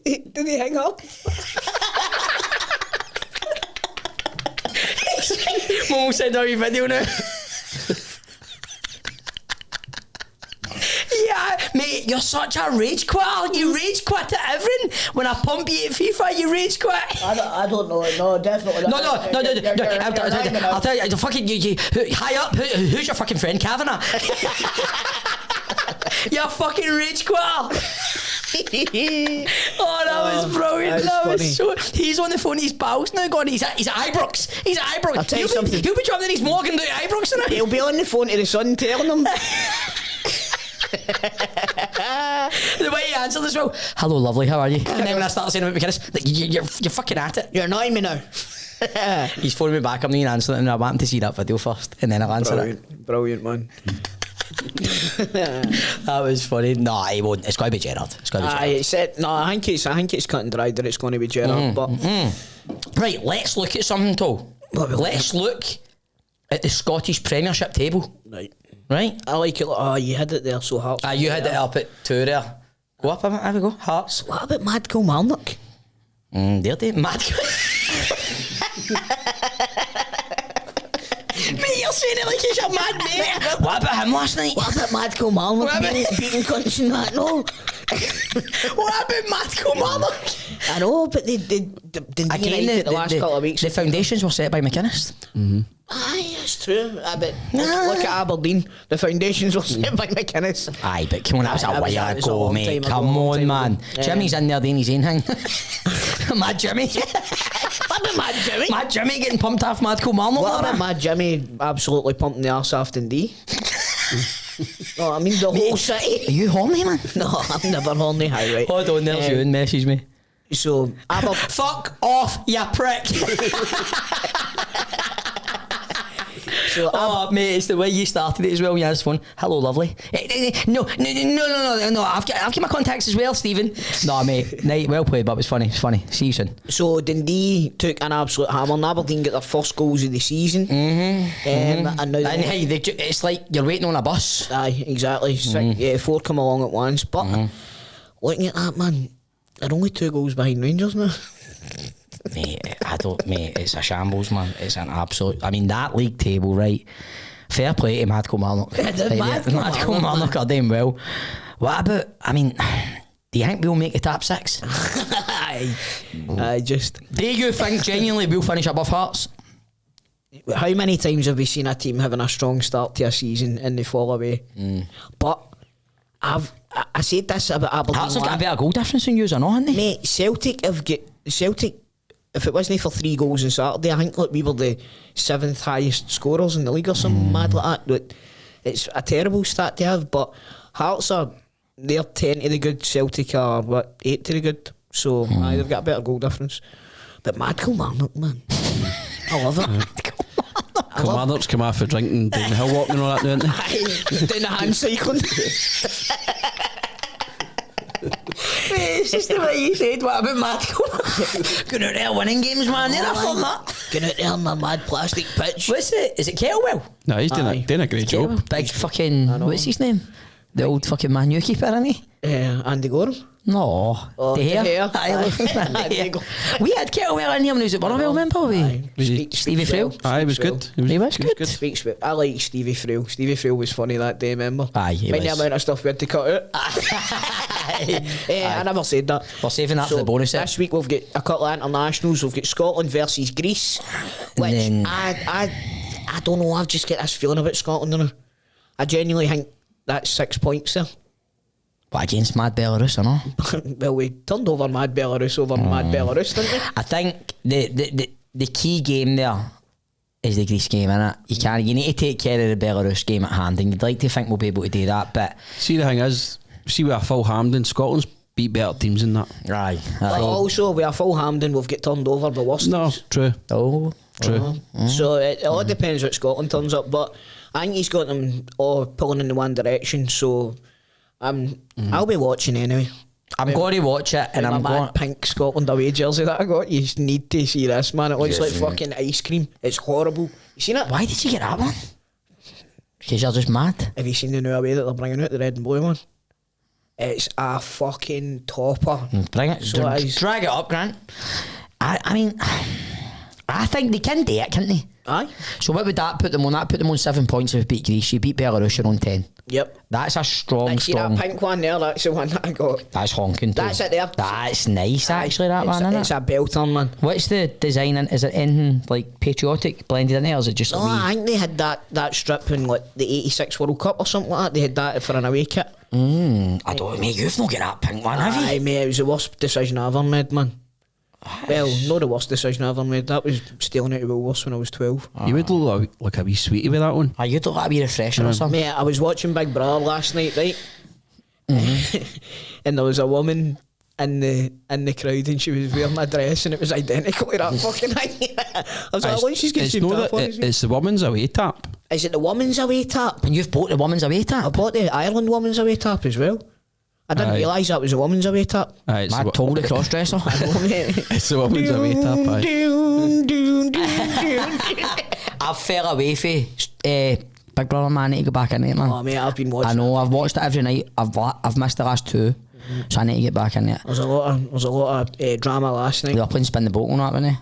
S1: Did he hang up?
S2: Mum said, "Are you video now?" Yeah, Mate, you're such a rage quitter. You rage quit at everything. When I pump you at FIFA, you rage quit.
S1: I don't know. No, definitely not.
S2: No. I'll tell you, fucking you high up. Who's your fucking friend, Kavanagh? You're fucking rage quitter. Oh, that was brilliant. That was so. He's on the phone. His pals now going. He's at Ibrox.
S1: I'll tell you something.
S2: He'll be jumping in his Morgan down at Ibrox now.
S1: He'll be on the phone to the Sun telling him.
S2: The way he answered as well. Hello, lovely. How are you? And then when I started saying about Mcinnes, like, you're fucking at it.
S1: You're annoying me now.
S2: He's phoning me back. I'm not even answering it, and I want him to see that video first, and then I'll answer it.
S1: Brilliant, man.
S2: That was funny. No, he won't. It's got to be Gerrard.
S1: I think it's cut and dried that it's going to be Gerrard.
S2: Right, let's look at something, Tol. Let's look at the Scottish Premiership table. Right.
S1: I like it. Oh, you had it there, so Hearts.
S2: You had it up at 2 there. Go up a bit. Have we go. Hearts.
S1: What about Mad Kilmarnock?
S2: There they Mad. Mate, you're saying it like he's a mad mate. What about him last night?
S1: What about Mad Kilmarnock? Beating cunts and that, no.
S2: What about Mad Kilmarnock?
S1: I know, but they again, the last couple of weeks.
S2: The foundations were set by Mcinnes.
S1: Aye, that's true. But look at Aberdeen. The foundations were set by Mcinnes.
S2: Aye, but come on, that was a while ago, mate. Come on, man. Jimmy's in there doing his own thing. Mad Jimmy. What about Mad Jimmy? Mad Jimmy getting pumped off Mad Kilmarnock.
S1: What about Mad Jimmy absolutely pumping the arse off Dundee? No, I mean the whole city.
S2: Are you horny, man?
S1: No, I'm never horny. Hi, right.
S2: Hold on, there's Ewen message me.
S1: So,
S2: fuck off, you prick. Mate, it's the way you started it as well. You had this phone. Hello, lovely. No. I've got my contacts as well, Stephen. No, mate. Night, well played, but it was funny. See you soon.
S1: So Dundee took an absolute hammer. And Aberdeen got their first goals of the season. And now
S2: it's like you're waiting on a bus.
S1: Aye, exactly. Like, 4 come along at once. But looking at that, man, they're only 2 goals behind Rangers now.
S2: Mate, it's a shambles, man. It's an absolute. I mean, that league table, right? Fair play to Mad Kilmarnock. Mad Kilmarnock are doing well. What about? I mean, do you think we'll make the top 6? Do you think genuinely we'll finish above Hearts?
S1: How many times have we seen a team having a strong start to a season and they fall away? But I said this about Aberdeen.
S2: Hearts have got a better goal difference than you, or not, haven't they?
S1: Mate, Celtic. If it wasn't for 3 goals on Saturday, I think we were the 7th highest scorers in the league or something mad like that. It's a terrible stat to have, but Hearts they're 10 to the good, Celtic are 8 to the good. So they've got a better goal difference. But Mad Kilmarnock, man, I love it.
S3: Kilmarnock's come off for drinking, doing the hill walking and all that, don't they?
S1: Doing the hand cycling. It's just the way you said. What about Mad Kilmarnock?
S2: Going out there winning games, man. They're from that.
S1: Going out there on the mad plastic pitch.
S2: What's it? Is it Thelwell?
S3: No, he's doing a great job.
S2: Big fucking. What's his name? The old fucking Man U keeper, isn't he?
S1: Andy Gorham.
S2: No, the hair. We had Thelwell in here when he was at Motherwell, remember we? Stevie Frail.
S3: Aye, he was good.
S2: He was good.
S1: I like Stevie Frail. Stevie Frail was funny that day, remember?
S2: Aye, he was.
S1: The amount of stuff we had to cut out. I never said that.
S2: We're saving that for the bonus set.
S1: This week we've got a couple of internationals. We've got Scotland versus Greece, which I don't know. I've just got this feeling about Scotland now. I genuinely think that's 6 points there.
S2: But against Mad Belarus or not?
S1: Well, we turned over Mad Belarus Mad Belarus, didn't we?
S2: I think the key game there is the Greece game, innit? You need to take care of the Belarus game at hand, and you'd like to think we'll be able to do that, but
S3: see, the thing is, with a full Hampden, Scotland's beat better teams than that.
S2: Right.
S1: But also with a full Hampden, we've got turned over by worse.
S3: No, true.
S2: Oh,
S3: true.
S1: So it all depends what Scotland turns up, but I think he's got them all pulling in the one direction, so I'll be watching anyway.
S2: I'm going to watch it, and I'm going.
S1: Pink Scotland away jersey that I got. You just need to see this, man. It looks like fucking ice cream. It's horrible. You seen it?
S2: Why did you get that one? Because you're just mad.
S1: Have you seen the new away that they're bringing out, the red and blue one? It's a fucking topper.
S2: Bring it.
S1: So
S2: drag it up, Grant. I mean, I think they can do it, can't they?
S1: Aye.
S2: So what would that put them on? That put them on 7 points if we beat Greece. You beat Belarus, you're on 10.
S1: Yep.
S2: That's a strong.
S1: See that pink one there? That's the one that I got.
S2: That's honking too.
S1: That's it there.
S2: That's nice, actually, that one, isn't it?
S1: It's a belter, man.
S2: What's the design? Is it anything like patriotic blended in there, or is it just
S1: No, I think they had that strip in like the 86 World Cup or something like that. They had that for an away kit.
S2: I don't know, mate, you've not got that pink one, have you?
S1: Aye, mate, it was the worst decision I ever made, man. Well, not the worst decision I ever made. That was stealing out of Woolworths when I was 12.
S3: You would look like a wee sweetie with that one.
S2: You'd look like a wee refresher or something.
S1: Mate, I was watching Big Brother last night, right? And there was a woman in the crowd and she was wearing a dress and it was identical to that fucking thing. I was like, why she's getting
S3: it's the woman's away tap.
S1: Is it the woman's away tap?
S2: And you've bought the woman's away tap?
S1: I bought the Ireland woman's away tap as well. I didn't realise that was a woman's away tap.
S2: I told the cross-dresser.
S3: It's the woman's away tap,
S2: I fell away for Big Brother, man. I need to go back in it, man.
S1: Oh, mate, I've been watching.
S2: I know, I've watched it every night. I've missed the last 2, so I need to get back in it.
S1: There's a lot of drama last night.
S2: They were playing spin the bottle and that, weren't they?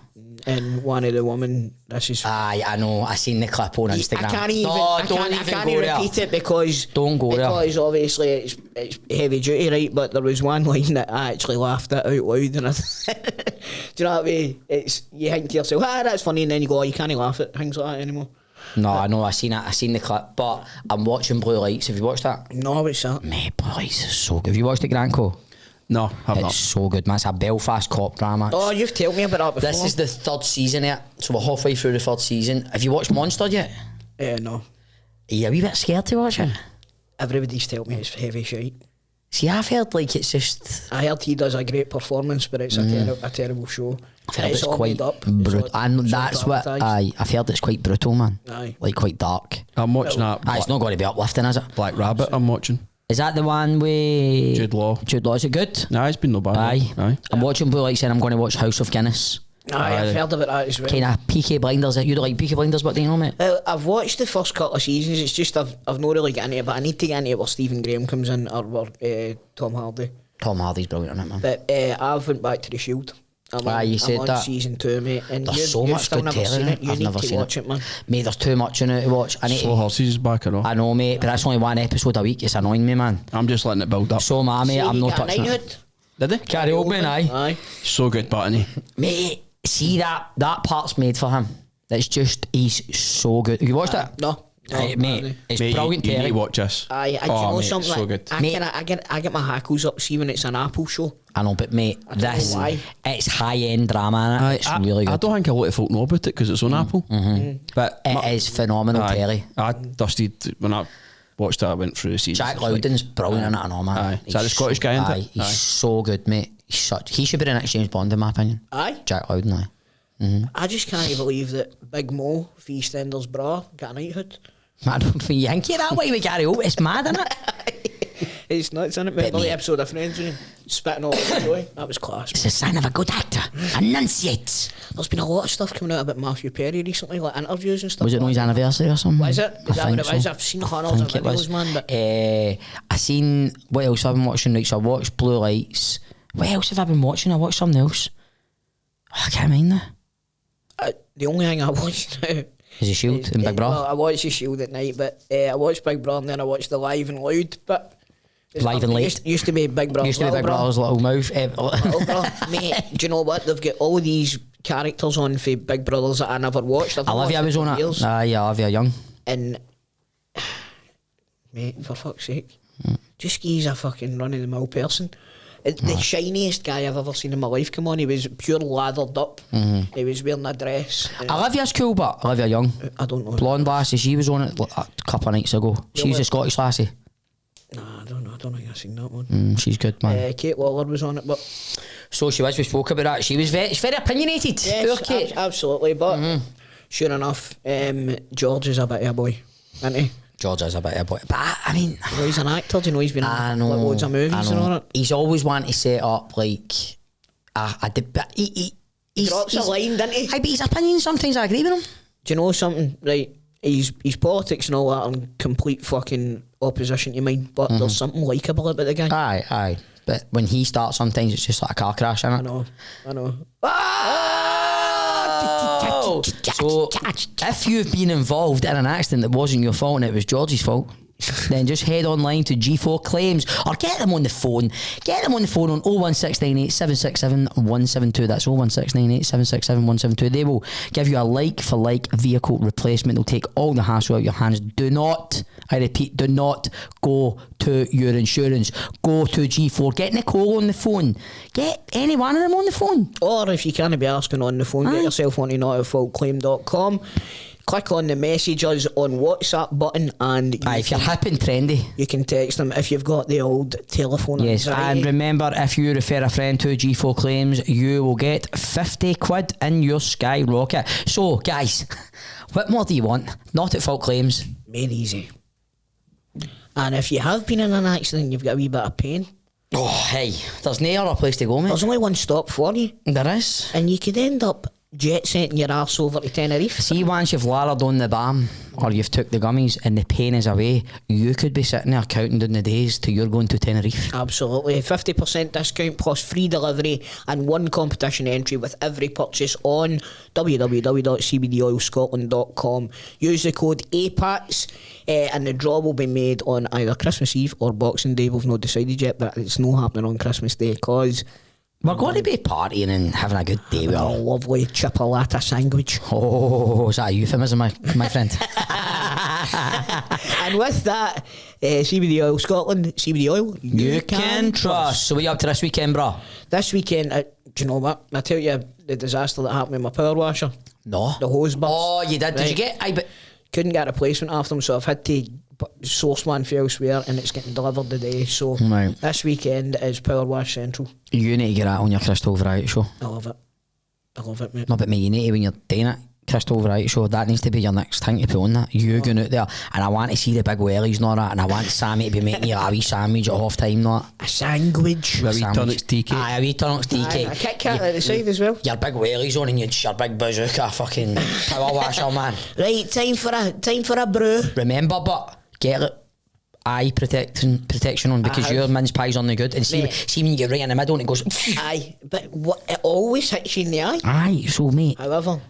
S1: And one of the women, this is...
S2: Aye, I know. I seen the clip on Instagram.
S1: I can't even repeat it because...
S2: Don't go there.
S1: Because obviously it's heavy duty, right? But there was one line that I actually laughed at out loud. And do you know what I mean? You think to yourself, that's funny, and then you go, you can't laugh at things like that anymore.
S2: No, I know, I seen the clip, but I'm watching Blue Lights. Have you watched that?
S1: No, what's that?
S2: Mate, Blue Lights is so good. Have you watched it, Granco?
S3: No, I've not.
S2: It's so good, man. It's a Belfast cop drama.
S1: Oh, you've told me about that before.
S2: This is the 3rd season yet, so we're halfway through the 3rd season. Have you watched Monster yet?
S1: No.
S2: Are you a wee bit scared to watch it?
S1: Everybody's told me it's heavy shite.
S2: See, I've heard like it's just...
S1: I heard he does a great performance, but it's a terrible show.
S2: I've heard it's
S1: all
S2: quite
S1: made up.
S2: brutal. And that's what... I've heard it's quite brutal, man.
S1: Aye.
S2: Like quite dark.
S3: I'm watching that.
S2: It's not going to be uplifting, is it?
S3: Black Rabbit I'm watching.
S2: Is that the one with...
S3: Jude Law.
S2: Is it good?
S3: Nah, it's been no bad.
S2: Aye. I'm watching Blue Lights and I'm going to watch House of Guinness.
S1: I've heard about that as well.
S2: Kind of Peaky Blinders. You don't like Peaky Blinders, but do you know, mate?
S1: Well, I've watched the first couple of seasons. It's just I've not really got into it, but I need to get into it where Stephen Graham comes in or where Tom Hardy.
S2: Tom Hardy's brilliant on it, man.
S1: But I've went back to The Shield.
S2: You said
S1: I'm
S2: that.
S1: On season 2, mate. And
S2: there's so much good telling it.
S1: You need to watch it, man.
S2: Mate, there's too much in it to watch.
S3: Slow Horses is back, I know.
S2: I know, mate, but that's only 1 episode a week. It's annoying me, man.
S3: I'm just letting it build up.
S2: So am I, mate. I'm not touching it.
S3: Did they?
S2: Gary Oldman, aye.
S3: So good, Barney.
S2: Mate, see that part's made for him. It's just, he's so good. Have you watched it?
S1: No.
S2: Mate, it's brilliant.
S3: You need to watch this.
S1: I do you know something?
S3: So good.
S1: I get my hackles up. See when it's an Apple show.
S2: I know, but mate, it's high end drama. In it. It's really good.
S3: I don't think a lot of folk know about it because it's on Apple. But
S2: it is phenomenal telly.
S3: I dusted when I watched it. I went through the season.
S2: Jack Loudon's brilliant in it, I know, man.
S3: Aye. Is that the Scottish guy?
S2: Aye, he's so good, mate. He should be the next James Bond, in my opinion.
S1: Aye.
S2: Jack Loudon, aye.
S1: I just can't believe that Big Mo, for EastEnders bra, got a knighthood.
S2: I don't think you think it that way with Gary Oldman. It's mad, isn't it?
S1: It's nuts, isn't it? Remember the episode of Friends when spitting all over the joy? That was class.
S2: It's a sign of a good actor. Enunciate.
S1: There's been a lot of stuff coming out about Matthew Perry recently, like interviews and stuff.
S2: Was it his anniversary or something?
S1: Was it? Is that what it was? I've seen hundreds of videos, man. But
S2: I seen, what else I've been watching? Like, so I watched Blue Lights. What else have I been watching? I watched something else. Oh, I can't mind that.
S1: The only thing I watched now
S2: is The Shield and Big Brother.
S1: Well, I watched The Shield at night, but I watched Big Brother and then I watched the Live and Loud. But
S2: Live and Late
S1: used to be Big Brother.
S2: Used to be Big Brother's little mouth.
S1: Little brother. Mate, do you know what? They've got all these characters on for Big Brothers that I never watched.
S2: Olivia was on it. Yeah, Olivia Young.
S1: And mate, for fuck's sake, just he's a fucking run-of-the-mill person. The shiniest guy I've ever seen in my life come on. He was pure lathered up. He was wearing a dress.
S2: Olivia's cool, but Olivia Young,
S1: I don't know.
S2: blonde lassie, she was on it a couple of nights ago. She's a Scottish lassie.
S1: Nah, I don't know. I don't think I've seen that one.
S2: She's good, man.
S1: Kate Waller was on it, but
S2: so she was. We spoke about that. She's very opinionated.
S1: yes,
S2: Kate.
S1: Absolutely. But sure enough, George is a bit of a boy, isn't he?
S2: George is a bit of a boy, but I mean,
S1: well, he's an actor. Do you know he's been in loads of movies and all that?
S2: He's always wanted to set up like
S1: he drops a line, doesn't he?
S2: But his opinions sometimes I agree with him.
S1: Do you know something? Right, his politics and all that are in complete fucking opposition to mine, but there's something likeable about the guy.
S2: Aye. But when he starts, sometimes it's just like a car crash, isn't it?
S1: I know.
S2: Oh! So, if you've been involved in an accident that wasn't your fault and it was George's fault, then just head online to G4 Claims or get them on the phone. Get them on the phone on 01698 767 172. That's 01698 767 172. They will give you a like-for-like vehicle replacement. They'll take all the hassle out of your hands. Do not, I repeat, do not go to your insurance. Go to G4. Get Nicole on the phone. Get any one of them on the phone.
S1: Or if you can't be asking on the phone, get yourself onto notatofaultclaim.com. Click on the messages on WhatsApp button and
S2: if you're hip and trendy,
S1: you can text them if you've got the old telephone anxiety.
S2: And remember, if you refer a friend to G4 Claims, you will get 50 quid in your skyrocket. So guys, what more do you want? Not at fault claims.
S1: Made easy. And if you have been in an accident, you've got a wee bit of pain,
S2: hey, there's no other place to go, mate.
S1: there's only one stop for you.
S2: There is.
S1: And you could end up jet setting your arse over to Tenerife.
S2: See, once you've lathered on the balm or you've took the gummies and the pain is away, you could be sitting there counting down the days till you're going to Tenerife.
S1: Absolutely. 50% discount plus free delivery and one competition entry with every purchase on www.cbdoilscotland.com. Use the code APATS and the draw will be made on either Christmas Eve or Boxing Day. We've not decided yet, but it's not happening on Christmas Day because
S2: we're going to be partying and having a good day.
S1: a lovely chipolata sandwich.
S2: Oh, is that a euphemism, my friend?
S1: And with that, CBD Oil Scotland, CBD Oil
S2: You can trust. So what are you up to this weekend, bro?
S1: This weekend, do you know what? I tell you the disaster that happened with my power washer.
S2: No.
S1: The hose burst.
S2: Oh, you did. Did you get?
S1: Couldn't get a replacement after them, so I've had to source one for elsewhere, and it's getting delivered today. So this weekend is Power Wash Central. You
S2: need to get that on your Crystal Variety Show.
S1: I love it, mate.
S2: No, but mate, you need to, when you're doing it, Crystal Variety Show, that needs to be your next thing to put on that. You going out there, and I want to see the big wellies and all that, and I want Sammy to be making you a wee sandwich at half time and all that.
S1: A sandwich.
S3: A wee Turnix tea cake.
S2: Aye, a wee Turnix tea cake.
S1: A Kit Kat at the side as well.
S2: Your big wellies on and your big bazooka fucking power washer, man.
S1: Right, time for a brew.
S2: Remember, but get it. Eye protection on because your mince pie's on the good, and see when you get right in the middle and it goes
S1: aye, but it always hits you in the eye.
S2: Aye, so mate,
S1: however,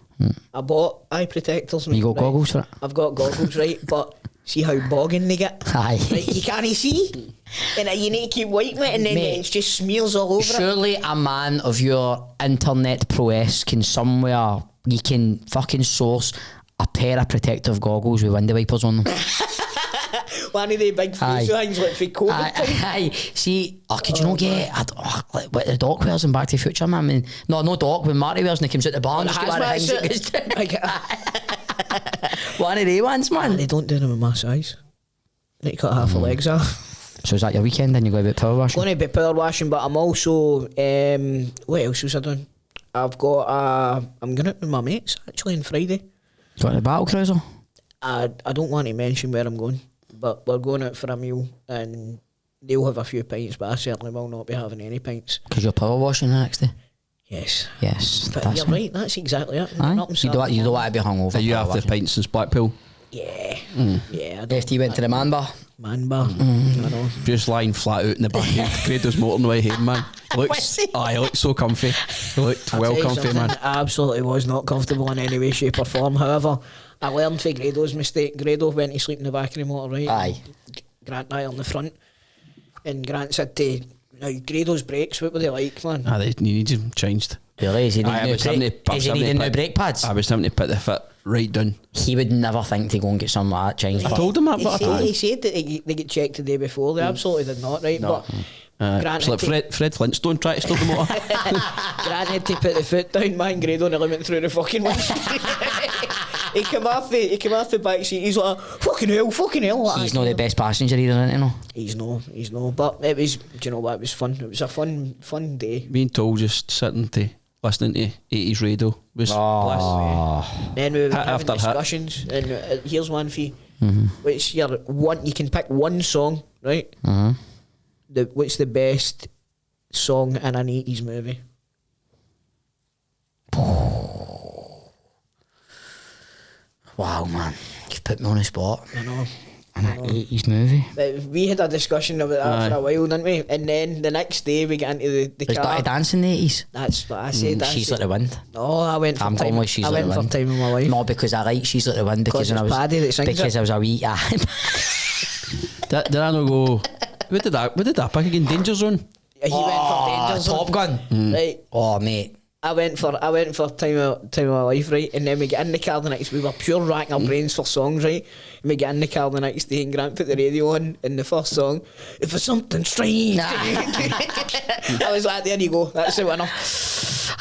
S1: I bought eye protectors, mate.
S2: You got goggles for it?
S1: I've got goggles, right, but see how bogging they get.
S2: Aye,
S1: right, you can't see and you need to keep wiping it, and then it just smears all over.
S2: Surely a man of your internet prowess can somewhere, you can fucking source a pair of protective goggles with window wipers on them.
S1: One of the big face things like for COVID.
S2: Aye. See, could you not get like what the Doc wears in Back to the Future, man? I mean, no Doc, when Marty wears and he comes out the bar and just one of one of the ones, man.
S1: They don't do them in my size. They cut half the legs off.
S2: So is that your weekend then? You go a bit power washing?
S1: Going to be power washing, but I'm also what else was I doing? I'm going out with my mates actually on Friday.
S2: Got a battle cruiser?
S1: I don't want to mention where I'm going, but we're going out for a meal and they'll have a few pints, but I certainly will not be having any pints.
S2: Because you're power washing the next day?
S1: Yes.
S2: But
S1: you're right, that's exactly it.
S2: You don't want to be hungover.
S3: Are you after pints since Blackpool?
S1: Yeah. Yeah.
S2: After you went to the man bar?
S1: I know.
S3: Just lying flat out in the back of Grado's motorway home, man. He looks so comfy. He looked well comfy, man.
S1: I absolutely was not comfortable in any way, shape or form. However, I learned from Grado's mistake. Grado went to sleep in the back of the motor, right?
S2: Aye.
S1: Grant and I on the front. And Grant said to Grado's brakes, what were they like, man?
S3: They need them changed.
S2: Really? Is he needing new brake pads?
S3: I was having to put the foot right down.
S2: He would never think to go and get something like that changed.
S3: I told him that, but
S1: he said that they get checked the day before. They absolutely did not, right?
S3: No. But it's like Fred Flintstone tried to stop the motor.
S1: Grant had to put the foot down, man. Grado nearly went through the fucking windscreen. He came off the back seat. He's like, fucking hell.
S2: He's not the best passenger either, isn't he? No?
S1: He's no. But it was, do you know what? It was fun. It was a fun day.
S3: Being told just sitting to listening to 80s radio was bliss.
S1: Then we were having discussions, and here's one for you. Which you can pick one song, right? What's the best song in an 80s movie?
S2: Wow, man, you've put me on the spot.
S1: I know.
S2: an 80s movie.
S1: We had a discussion about that for a while, didn't we? And then the next day we get into the
S2: There's
S1: car.
S2: Dirty Dancing in the 80s.
S1: That's what I said.
S2: She's Like the Wind.
S1: No, I went for
S2: I'm
S1: time.
S2: going with She's
S1: I
S2: Like
S1: went
S2: the
S1: for
S2: Wind.
S1: time with my wife.
S2: Not because I like She's Like the Wind, because
S1: it's Paddy that sings
S2: because
S1: it.
S2: I was a wee
S3: Did I not go? What did I pick again? Danger Zone.
S1: He went for Danger Zone.
S2: Top Gun.
S1: Right.
S2: Oh mate.
S1: I went for time of my life, right? And then we get in the car the next. We were pure racking our brains for songs, right? And we get in the car the next day, and Grant put the radio on, and the first song, "If it's something strange." I was like, "There you go, that's the winner."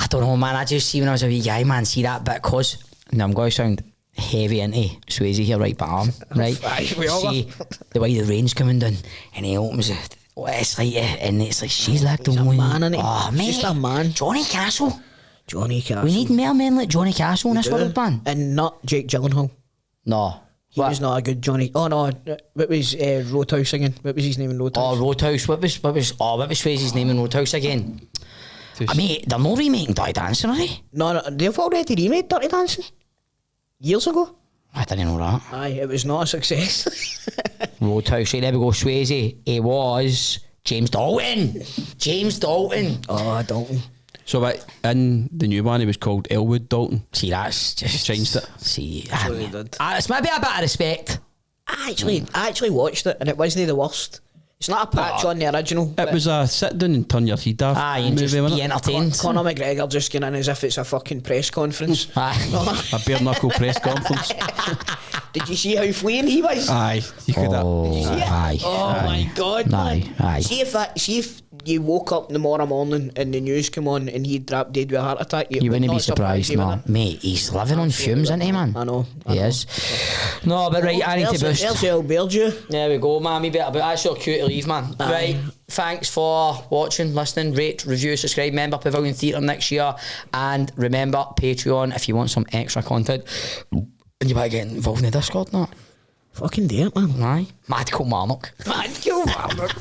S2: I don't know, man. I just see when I was a wee guy, man, see that bit, cause now I'm going to sound heavy into Swayze here, right? But I'm right.
S1: We all
S2: See the way the rain's coming down, and he opens it. It's like, and it's like she's like the
S1: He's a
S2: one.
S1: man, innit?
S2: Oh mate,
S1: Just a man.
S2: Johnny Castle.
S1: Johnny Castle.
S2: We need more men like Johnny Castle in this world, man.
S1: And not Jake Gyllenhaal.
S2: No.
S1: He was not a good Johnny. Oh no, what was Roadhouse singing? What was his name in Roadhouse?
S2: Oh, Roadhouse. What was Swayze's name in Roadhouse again? I mean, they're not remaking Dirty Dancing, are they?
S1: No, they've already remade Dirty Dancing years ago.
S2: I didn't know that.
S1: Aye, it was not a success.
S2: Roadhouse, right, there we go. Swayze. He was James Dalton. James Dalton.
S1: Oh, Dalton.
S3: So in the new one, he was called Elwood Dalton.
S2: See, that's just
S3: Changed it.
S2: See,
S1: That's what he did.
S2: it's maybe a bit of respect.
S1: I actually watched it, and it wasn't the worst. It's not a patch on the original.
S3: It was a sit down and turn your head off
S2: And
S3: movie,
S2: just
S3: wasn't
S2: be
S3: it?
S2: entertained.
S1: Conor McGregor just getting in as if it's a fucking press conference.
S2: Aye.
S3: A bare knuckle press conference.
S1: Did you see how fleeing he was?
S3: Aye, you could have.
S2: Oh,
S1: Did you see it?
S2: aye.
S1: Oh my god,
S2: Aye,
S1: man.
S2: aye.
S1: See if you woke up tomorrow morning and the news come on and he dropped dead with a heart attack,
S2: You wouldn't be
S1: not
S2: surprised,
S1: you,
S2: no.
S1: would
S2: Mate, he's living on fumes, isn't he, man?
S1: I know.
S2: He is. No, but right, I need to boost.
S1: There's the old beard you.
S2: There we go, man. We better, but that's so cute to leave, man.
S1: Aye.
S2: Right, thanks for watching, listening, rate, review, subscribe, member Pavilion Theatre next year, and remember Patreon if you want some extra content and you might get involved in the Discord, not.
S1: Fucking do it, man.
S2: Aye. Mad Kilmarnock.
S1: Mad Kilmarnock.